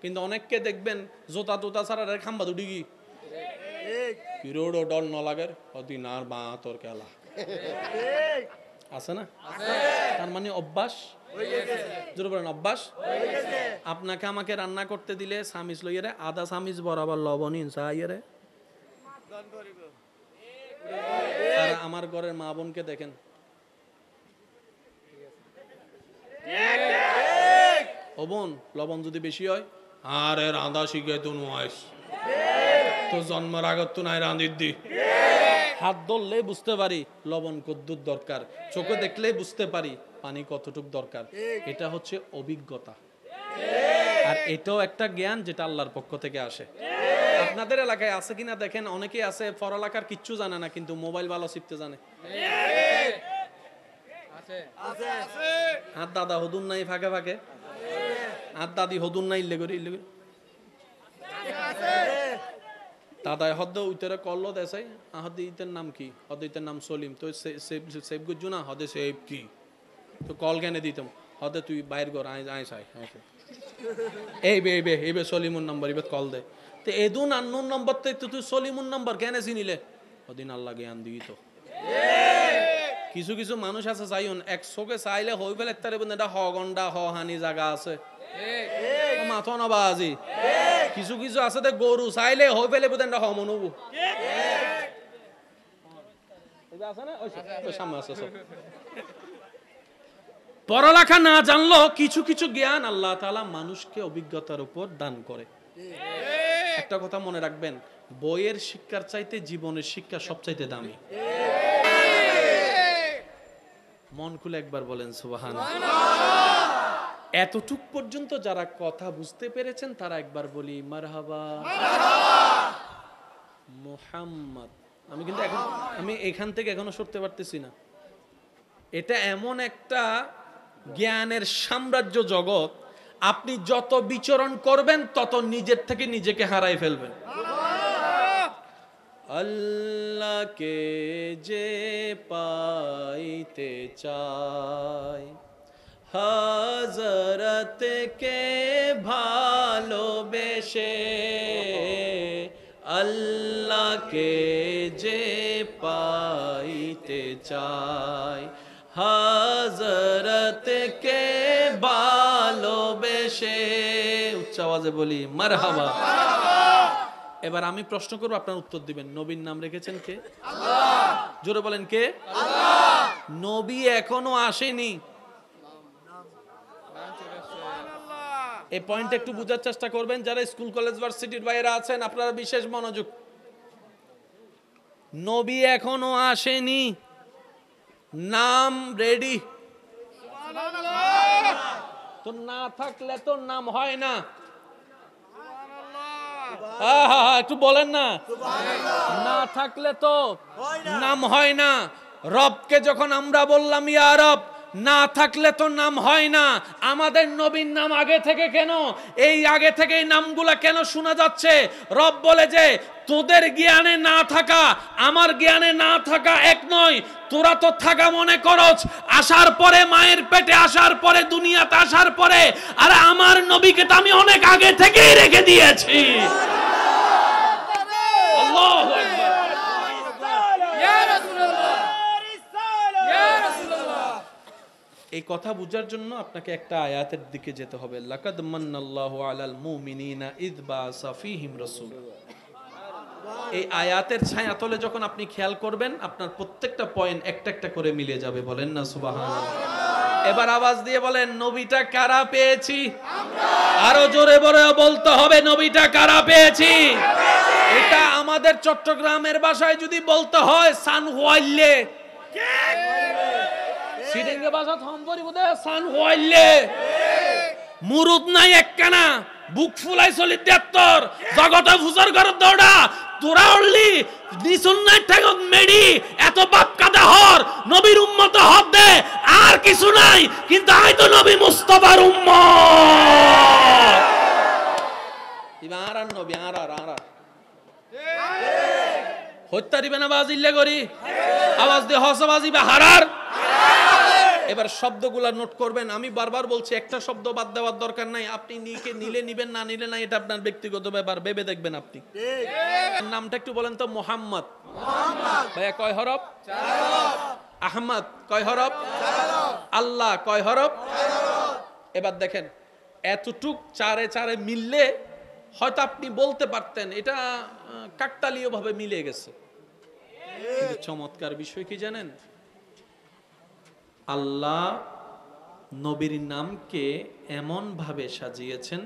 কিন্তু অনেককে দেখবেন জোতা তোতা ছাড়া খাম্বা দুটি কি রোড ডর ন লাগের অদিন আর বা তোর খেলা আছে না? তার মানে অভ্যাস জোরে বলেন অভ্যাস। আপনাকে আমাকে রান্না করতে দিলে সামিজ লইয়ারে আধা সামিজ বরাবর লবণ ইনসা আইয়ারে, আর আমার ঘরের মা বোনকে দেখেন, ও বোন লবণ যদি বেশি হয় আরে রাঁধা শিখে তো নয়, তো জন্মের আগত তো নাই রাঁধির দি। হাত ধরলে বুঝতে পারি লবণ কতদূর দরকার, চোখে দেখলে বুঝতে পারি পানি কতটুক দরকার। এটা হচ্ছে অভিজ্ঞতা, আর এটাও একটা জ্ঞান যেটা আল্লাহর পক্ষ থেকে আসে। আপনাদের এলাকায় আছে কিনা দেখেন, অনেকেই আছে পড়ালেখার কিচ্ছু জানে না, কিন্তু মোবাইল ভালো শিখতে জানে। আর দাদা হদুন নাই ফাঁকে ফাঁকে, আর দাদি হদুন নাই ইল্লে করে দাদা হদ্দ উইতরে করলো দেশাই আহদ ইতের নাম কি, হদ ইতের নাম সলিম, তো সেভ গুজু না হদে সেভ কি, তো কল কেনে দিতাম হদে তুই বাইর কর আয় চাই এই বে এই বে এই বে সলিমুর নম্বর এবার কল দে, তো এদুন আন্নুর নম্বর তো তুই সলিমুর নম্বর কেনে চিনিলে, ওদিন আল্লাহ জ্ঞান দিই তো। কিছু কিছু মানুষ আছে চাইন একশোকে চাইলে হই ফেলে তার এটা হ গন্ডা হ হানি জায়গা আছে মাথা নবা আজি, কিছু কিছু আছে তো গরু চাইলে হই ফেলে বোধ হ মনবু পড়ালেখা না জানলো কিছু কিছু জ্ঞান আল্লাহ তাআলা মানুষকে অভিজ্ঞতার উপর দান করে। একটা কথা মনে রাখবেন, বইয়ের শিক্ষার চাইতে জীবনের শিক্ষা সবচাইতে দামি। মন খুলে একবার বলেন সুবহানাল্লাহ। এতটুক পর্যন্ত যারা কথা বুঝতে পেরেছেন তারা একবার বলি মারহাবা মুহাম্মদ। আমি এখান থেকে এখনো সরতে পারতেছি না। এটা এমন একটা জ্ঞানের সাম্রাজ্য জগৎ, আপনি যত বিচরণ করবেন তত নিজের থেকে নিজেকে হারাই ফেলবেন। আল্লাহকে যে পাইতে চায়, হযরতকে ভালোবেসে, আল্লাহকে যে পাইতে চায়, হযরতকে ভালোবেসে, উচ্চ আওয়াজে বলি মারহাবা। এবার আমি প্রশ্ন করব, আপনার উত্তর দিবেন। নবীর নাম রেখেছেন কে? আল্লাহ। জোরে বলেন কে? আল্লাহ। নবী এখনো আসেনি, এই পয়েন্টটা একটু বোঝার চেষ্টা করবেন। যারা স্কুল কলেজ ভার্সিটির বাইরে আছেন আপনারা বিশেষ মনোযোগ। নবী এখনো আসেনি, নাম রেডি। তো না থাকলে তো নাম হয় না। একটু বলেন না, না থাকলে তো নাম হয় না। রবকে যখন আমরা বললাম ইয়া রব, না থাকলে তো নাম হয় না। আমাদের নবীর নাম আগে থেকে কেন, এই আগে থেকে এই নামগুলা কেন শোনা যাচ্ছে? রব বলে যে তোদের জ্ঞানে না থাকা আমার জ্ঞানে না থাকা এক নয়। তোরা তো থাকা মনে করছ আসার পরে, মায়ের পেটে আসার পরে, দুনিয়াতে আসার পরে, আর আমার নবীকে তো আমি অনেক আগে থেকেই রেখে দিয়েছি। আল্লাহু আকবার। এই কথা বুঝার জন্য আপনাকে একটা আয়াতের দিকে যেতে হবে। লাকাদ মান্নাল্লাহু আলাল মুমিনিনা ইয বাআসা ফীহিম রাসূল। এই আয়াতের ছায়াতলে যখন আপনি খেয়াল করবেন আপনার প্রত্যেকটা পয়েন্ট একটা একটা করে মিলে যাবে। বলেন না সুবহানাল্লাহ। এবার আওয়াজ দিয়ে বলেন নবীটা কারা পেয়েছি? আমরা। আরো জোরে বলে বলতে হবে নবীটা কারা পেয়েছি? এটা আমাদের চট্টগ্রামের ভাষায় যদি বলতে হয় সান হোয়াইলে, সিডেঙ্গে ভাষা থম্পরি বলে সান হোয়াইলে, মুরুদ নাই একখানা, বুক ফুলাই চলি 73 জগতে ফুজার ঘর দৌড়া তোরা উড়লি নিসুন্নাই ঠাগত মেডি এত বাপ কাদা হর নবীর উম্মত হদ দে আর কিছু নাই কিন্তু আমি তো নবী মুস্তাফার উম্মত ইবার আর নবী আর হত্যারিবে না বাজিল্লে করি আওয়াজ দিয়ে হসবাজি বা হারার এবার শব্দগুলা নোট করবেন আমি বারবার বলছি একটা শব্দ বাদ দেওয়ার দরকার নাই আপনি নিলে নিবেন না নিলে না এটা আপনার ব্যক্তিগত ব্যাপার ভেবে দেখবেন আপনি নামটা একটু বলেন তো মোহাম্মদ ভাইয়া কয় হরফ 4 হরফ আহমদ কয় হরফ 4 হরফ আল্লাহ কয় হরফ 4 হরফ এবার দেখেন এতটুক চারে চারে মিললে হয়তো আপনি বলতে পারতেন এটা কাকতালীয় ভাবে মিলে গেছে কিন্তু চমৎকার বিষয় কি জানেন আল্লাহ নবীর নামকে এমন ভাবে সাজিয়েছেন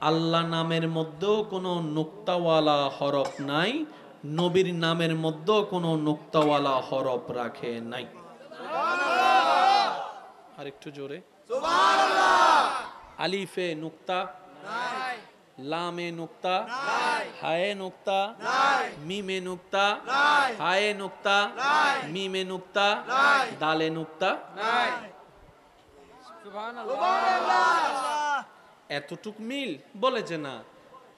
আল্লাহ নামের মধ্যেও কোনো নুক্তাওয়ালা হরফ নাই নবীর নামের মধ্যেও কোনো নুক্তাওয়ালা হরফ রাখে নাই আর একটু জোরে সুবহানাল্লাহ আলিফে নুক্তা নাই লামে নুক্তা নাই হায়ে নুক্তা নাই মিমে নুক্তা নাই হায়ে নুক্তা নাই মিমে নুক্তা নাই দালে নুক্তা নাই সুবহানাল্লাহ এতটুক মিল বলে যে না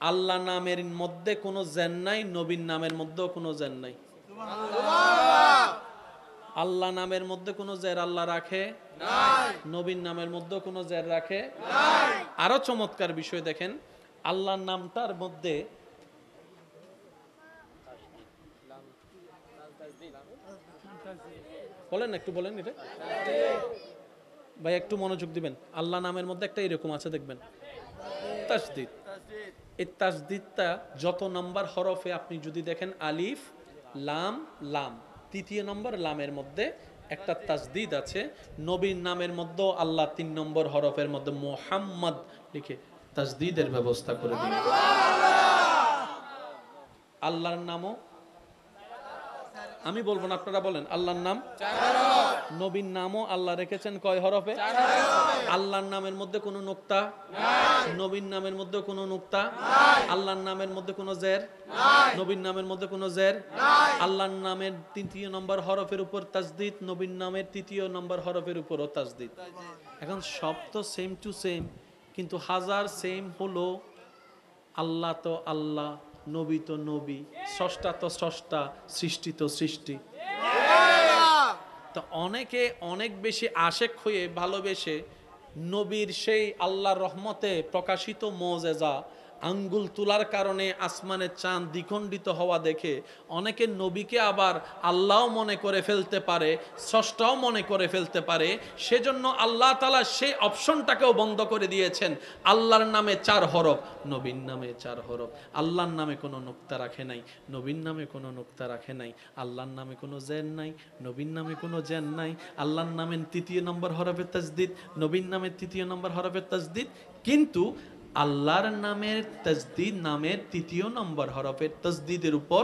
আল্লাহ নামের মধ্যে কোনো জেন নাই নবীর নামের মধ্যেও কোনো জেন নাই সুবহানাল্লাহ আল্লাহ নামের মধ্যে কোনো জের আল্লাহ রাখে নাই নবীর নামের মধ্যে কোনো জের রাখে নাই আরো চমৎকার বিষয় দেখেন আল্লাহর নামটার মধ্যে বলেন একটু বলেন এটা ভাই একটু মনোযোগ দিবেন আল্লাহ নামের মধ্যে একটা এরকম আছে দেখবেন তাসদিদ এই তাসদিদটা যত নাম্বার হরফে আপনি যদি দেখেন আলিফ লাম লাম তৃতীয় নম্বর লামের মধ্যে একটা তাসদিদ আছে নবীর নামের মধ্যে আল্লাহ 3 নম্বর হরফের মধ্যে মুহাম্মদ লিখে তাসদিদের ব্যবস্থা করে দিন আল্লাহর নামও আমি বলবো না আপনারা বলেন আল্লাহর নাম 4 হরফ নবীর নামও আল্লাহ রেখেছেন কয় হরফে 4 হরফ আল্লাহর নামের মধ্যে কোনো নুক্তা নাই নবীর নামের মধ্যে কোনো নুক্তা নাই আল্লাহর নামের মধ্যে কোনো জের নাই নবীর নামের মধ্যে কোনো জের নাই আল্লাহর নামের তৃতীয় নম্বর হরফের উপর তাসদিদ নবীর নামের তৃতীয় নম্বর হরফের উপরও তাসদিদ এখন সব তো সেম টু সেম কিন্তু হাজার সেম হলো আল্লাহ তো আল্লাহ নবী তো নবী স্রষ্টা তো স্রষ্টা সৃষ্টি তো সৃষ্টি তো অনেকে অনেক বেশি আশেক হয়ে ভালোবেসে নবীর সেই আল্লাহর রহমতে প্রকাশিত মুজিজা আঙ্গুল তোলার কারণে আসমানের চাঁদ দ্বিখণ্ডিত হওয়া দেখে অনেকে নবীকে আবার আল্লাহও মনে করে ফেলতে পারে স্রষ্টাও মনে করে ফেলতে পারে সেজন্য আল্লাহ তাআলা সেই অপশনটাকেও বন্ধ করে দিয়েছেন আল্লাহর নামে 4 হরফ নবীর নামে 4 হরফ আল্লাহর নামে কোনো নুক্তা রাখে নাই নবীর নামে কোনো নুক্তা রাখে নাই আল্লাহর নামে কোনো জের নাই নবীর নামে কোনো জের নাই আল্লাহর নামের তৃতীয় নম্বর হরফের তাসদিদ নবীর নামের তৃতীয় নম্বর হরফের তাসদিদ কিন্তু আল্লাহর নামের তাসদিদ নামের তৃতীয় নম্বর হরফের তাসদিদের উপর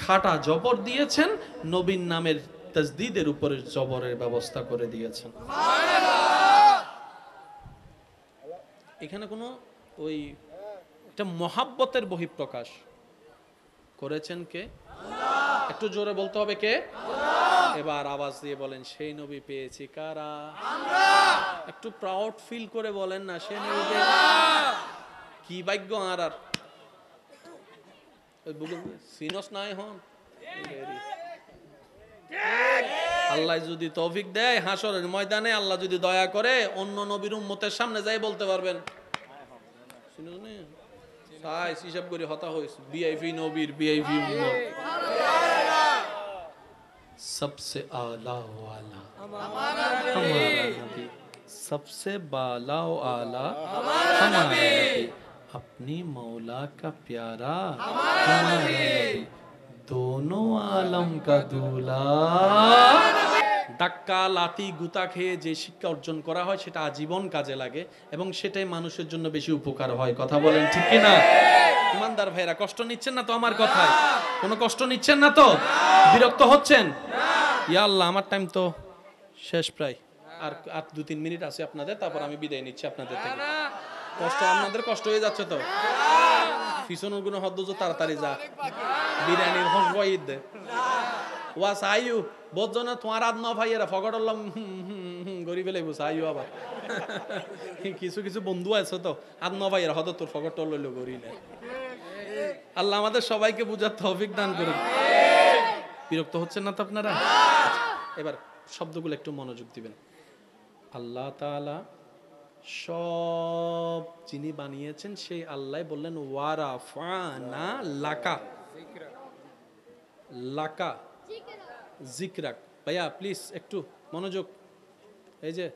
খাটা জবর দিয়েছেন নবীর নামের তাসদিদের উপরে জবরের ব্যবস্থা করে দিয়েছেন এখানে কোনো ওই একটা মহাব্বতের বহিঃপ্রকাশ করেছেন কে আল্লাহ একটু জোরে বলতে হবে কে আল্লাহ এবার আওয়াজ দিয়ে বলেন সেই নবী পেয়েছি কারা আমরা একটু প্রাউড ফিল করে বলেন না সেই নবী কি ভাগ্য আর ওই বুগুল সিনস নাই হন আল্লাহ যদি তৌফিক দেয় হাসরের ময়দানে আল্লাহ যদি দয়া করে অন্য নবীর উম্মতের সামনে যাই বলতে পারবেন শুনুন সাইজ হিসাব করে হতা হইছে ভিআইপি নবীর ভিআইপি উম্মত सबसे आला वाला हमारा नबी सबसे बाला आला हमारा नबी अपनी मौला का प्यारा हमारा नबी दोनों आलम का दूल्हा ধাক্কা লাথি গুতা খেয়ে যে শিক্ষা অর্জন করা হয় সেটা আজীবন কাজে লাগে এবং সেটাই মানুষের জন্য বেশি উপকার হয় কথা বলেন ঠিক কি না ইমানদার ভাইরা কষ্ট নিচ্ছেন না তো আমার কথায় কোনো কষ্ট নিচ্ছেন না তো বিরক্ত হচ্ছেন ইয়া আল্লাহ আমার টাইম তো শেষ প্রায় আর 2-3 মিনিট আছে আপনাদের তারপর আমি বিদায় নিচ্ছি আপনাদের থেকে কষ্ট আপনাদের কষ্ট হয়ে যাচ্ছে তো পিছনের গুলো হদ্দ তাড়াতাড়ি যা বিরিয়ানির হসবাইদ দে ওয়া সাইয়ু বোঝনা তোমার আদ ন ভাইয়েরা ফগড়লাম গরি ফেলে বসে আইয়ু আবার কিছু কিছু বন্ধু আছে তো আদ ন ভাইয়েরা হদ তোর ফগড় লইল গরি না আল্লাহ আমাদের সবাইকে বুঝার তৌফিক দান করুন বিরক্ত হচ্ছেন না তো আপনারা এবার শব্দগুলো একটু মনোযোগ দিবেন আল্লাহ তাআলা সব যিনি বানিয়েছেন সেই আল্লাহ বললেন ওয়ারাফানা লাকা লাকা জিকরাক ভাইয়া প্লিজ একটু মনোযোগ এই যে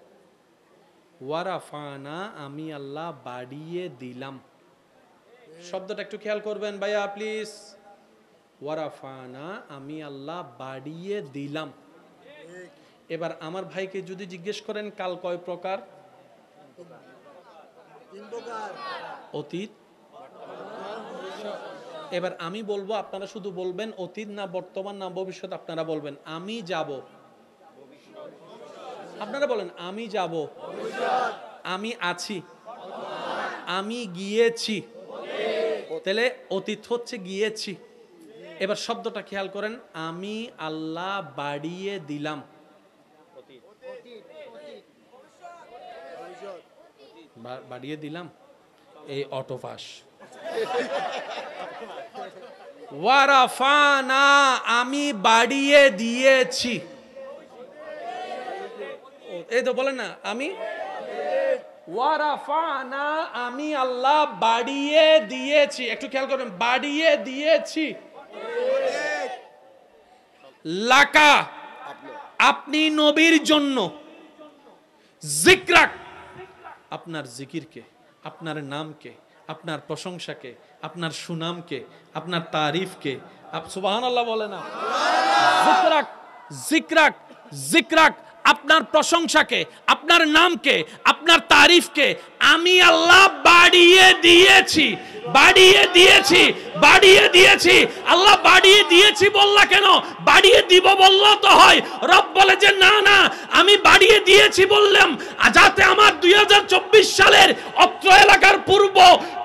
ওয়ারাফানা আমি আল্লাহ বাড়িয়ে দিলাম শব্দটা একটু খেয়াল করবেন ভাইয়া প্লিজ ওয়ারাফানা আমি আল্লাহ বাড়িয়ে দিলাম এবার আমার ভাইকে যদি জিজ্ঞেস করেন কাল কয় প্রকার অতীত এবার আমি বলবো আপনারা শুধু বলবেন অতীত না বর্তমান না ভবিষ্যৎ আপনারা বলবেন আমি যাব আপনারা বলেন আমি যাব আমি আছি আমি গিয়েছি তাহলে অতীত হচ্ছে গিয়েছি এবার শব্দটা খেয়াল করেন আমি আল্লাহ বাড়িয়ে দিলাম বাড়িয়ে দিলাম এই অটোপাস ওয়ারাফানা আমি বাড়িয়ে দিয়েছি এই তো বলেন না আমি ওয়ারাফানা আমি আল্লাহ বাড়িয়ে দিয়েছি একটু খেয়াল করবেন বাড়িয়ে দিয়েছি লাকা আপনি নবীর জন্য জিকরাক আপনার জিকিরকে আপনার নামকে আপনার প্রশংসাকে আপনার সুনামকে আপনার তারিফকে সুবহানাল্লাহ বলে না জিকরাক জিকরাক জিকরাক আপনার প্রশংসাকে আপনার নামকে আপনার তারিফকে আমি আল্লাহ বাড়িয়ে দিয়েছি বাড়িয়ে দিয়েছি বাড়িয়ে দিয়েছি আল্লাহ বাড়িয়ে দিয়েছি বললা কেন বাড়িয়ে দিব বললো তো হয় রব বলে যে না না আমি বাড়িয়ে দিয়েছি বললাম যাতে আমার 2024 সালের অত্র এলাকার পূর্ব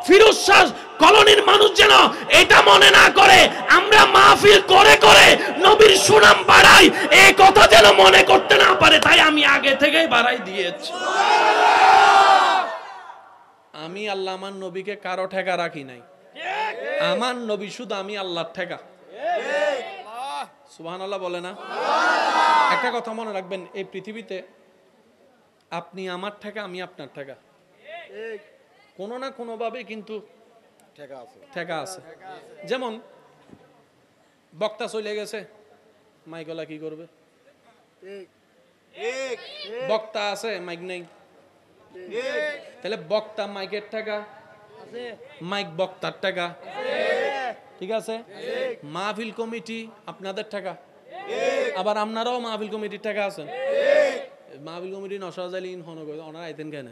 ফিরোজ শাহ কলোনির মানুষ যেন এটা মনে না করে আমরা মাহফিল করে করে নবীর সুনাম বাড়াই এই কথা যেন মনে করতে না পারে তাই আমি আগে থেকেই বাড়াই দিয়েছি আমি আল্লাহ আমার নবীকে কারো ঠেকা রাখি নাই আমার নবী শুধু আমি আল্লাহর ঠেকা সুবহানাল্লাহ বলে না একটা কথা মনে রাখবেন এই পৃথিবীতে আপনি আমার ঠেকা আমি আপনার ঠেকা কোনো না কোনো ভাবে কিন্তু ঠেকা আছে যেমন বক্তা চলে গেছে মাইকলা কি করবে বক্তা আছে মাইক নেই তাহলে বক্তা মাইকের টাকা মাইক বক্তার টাকা ঠিক আছে মাহফিল কমিটি আপনাদের টাকা আবার আপনারাও মাহফিল কমিটির টাকা আছেন মাহফিল কমিটি নসরাজালিন হন ওনারা আইতেন কেন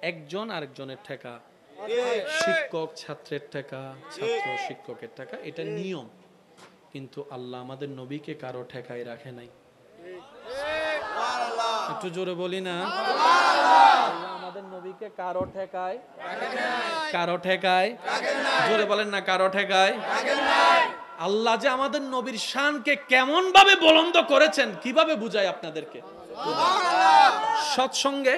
একজন আরেকজনের টাকা শিক্ষক ছাত্রের টাকা ছাত্র শিক্ষকের টাকা এটা নিয়ম কিন্তু আল্লাহ আমাদের নবীকে কারো ঠেকায় রাখে নাই একটু জোরে বলি না আল্লাহ আমাদের নবীকে কারো ঠেকায় কারো ঠেকায় জোরে বলেন না কারো ঠেকায় আল্লাহ যে আমাদের নবীর শানকে কেমন ভাবে বুলন্দ করেছেন কিভাবে বুঝাই আপনাদেরকে সৎসঙ্গে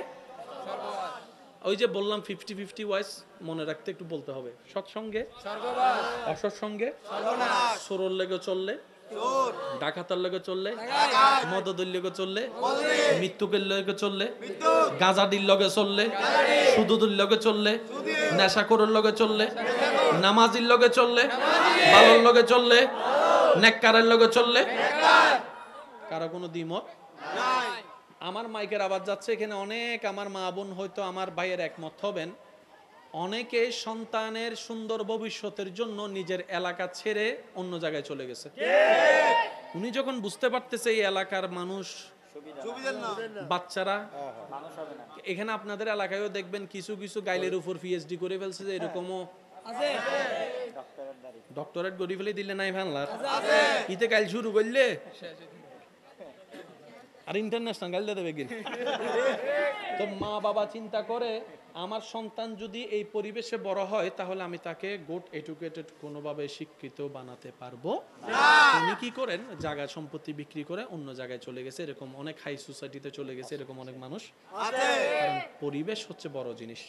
ওই যে বললাম 50-50 ওয়াইস মনে রাখতে একটু বলতে হবে সৎসঙ্গে স্বর্গবাস অসৎসঙ্গে সর্বনাশ সরল লেগে চললে চোর ডাকাতের লেগে চললে মদদের লেগে চললে মৃত্যুকের লেগে চললে গাঁজাডির লগে চললে সুদুদের লগে চললে নেশাখোরের লগে চললে নামাজির লগে চললে ভালোর লগে চললে নেককারের লগে চললে কারো কোনো দ্বিমত নাই আমার মাইকের আওয়াজ যাচ্ছে এখানে অনেক আমার মা বোন হয়তো আমার ভাইয়ের একমত হবেন অনেকে সন্তানের সুন্দর ভবিষ্যতের জন্য নিজের এলাকা ছেড়ে অন্য জায়গায় চলে গেছে উনি যখন বুঝতে পারতেছে এই এলাকার মানুষ বাচ্চারা এখানে আপনাদের এলাকায়ও দেখবেন কিছু কিছু গাইলের উপর পিএইচডি করে ফেলছে যে এরকমও আছে ডক্টরেট করে ফেলে দিলে নাই ভাঙলার ইতে কাল শুরু করলে আর ইন্টারন্যাশনাল গাইলে দেবে গিয়ে তো মা বাবা চিন্তা করে আমার সন্তান যদি এই পরিবেশে বড় হয় তাহলে আমি তাকে গুড এডুকেটেড কোনোভাবে শিক্ষিত বানাতে পারবো না। উনি কি করেন, জায়গা সম্পত্তি বিক্রি করে অন্য জায়গায় চলে গেছে, এরকম অনেক হাই সোসাইটিতে চলে গেছে, এরকম অনেক মানুষ আছে। কারণ পরিবেশ হচ্ছে বড় জিনিস।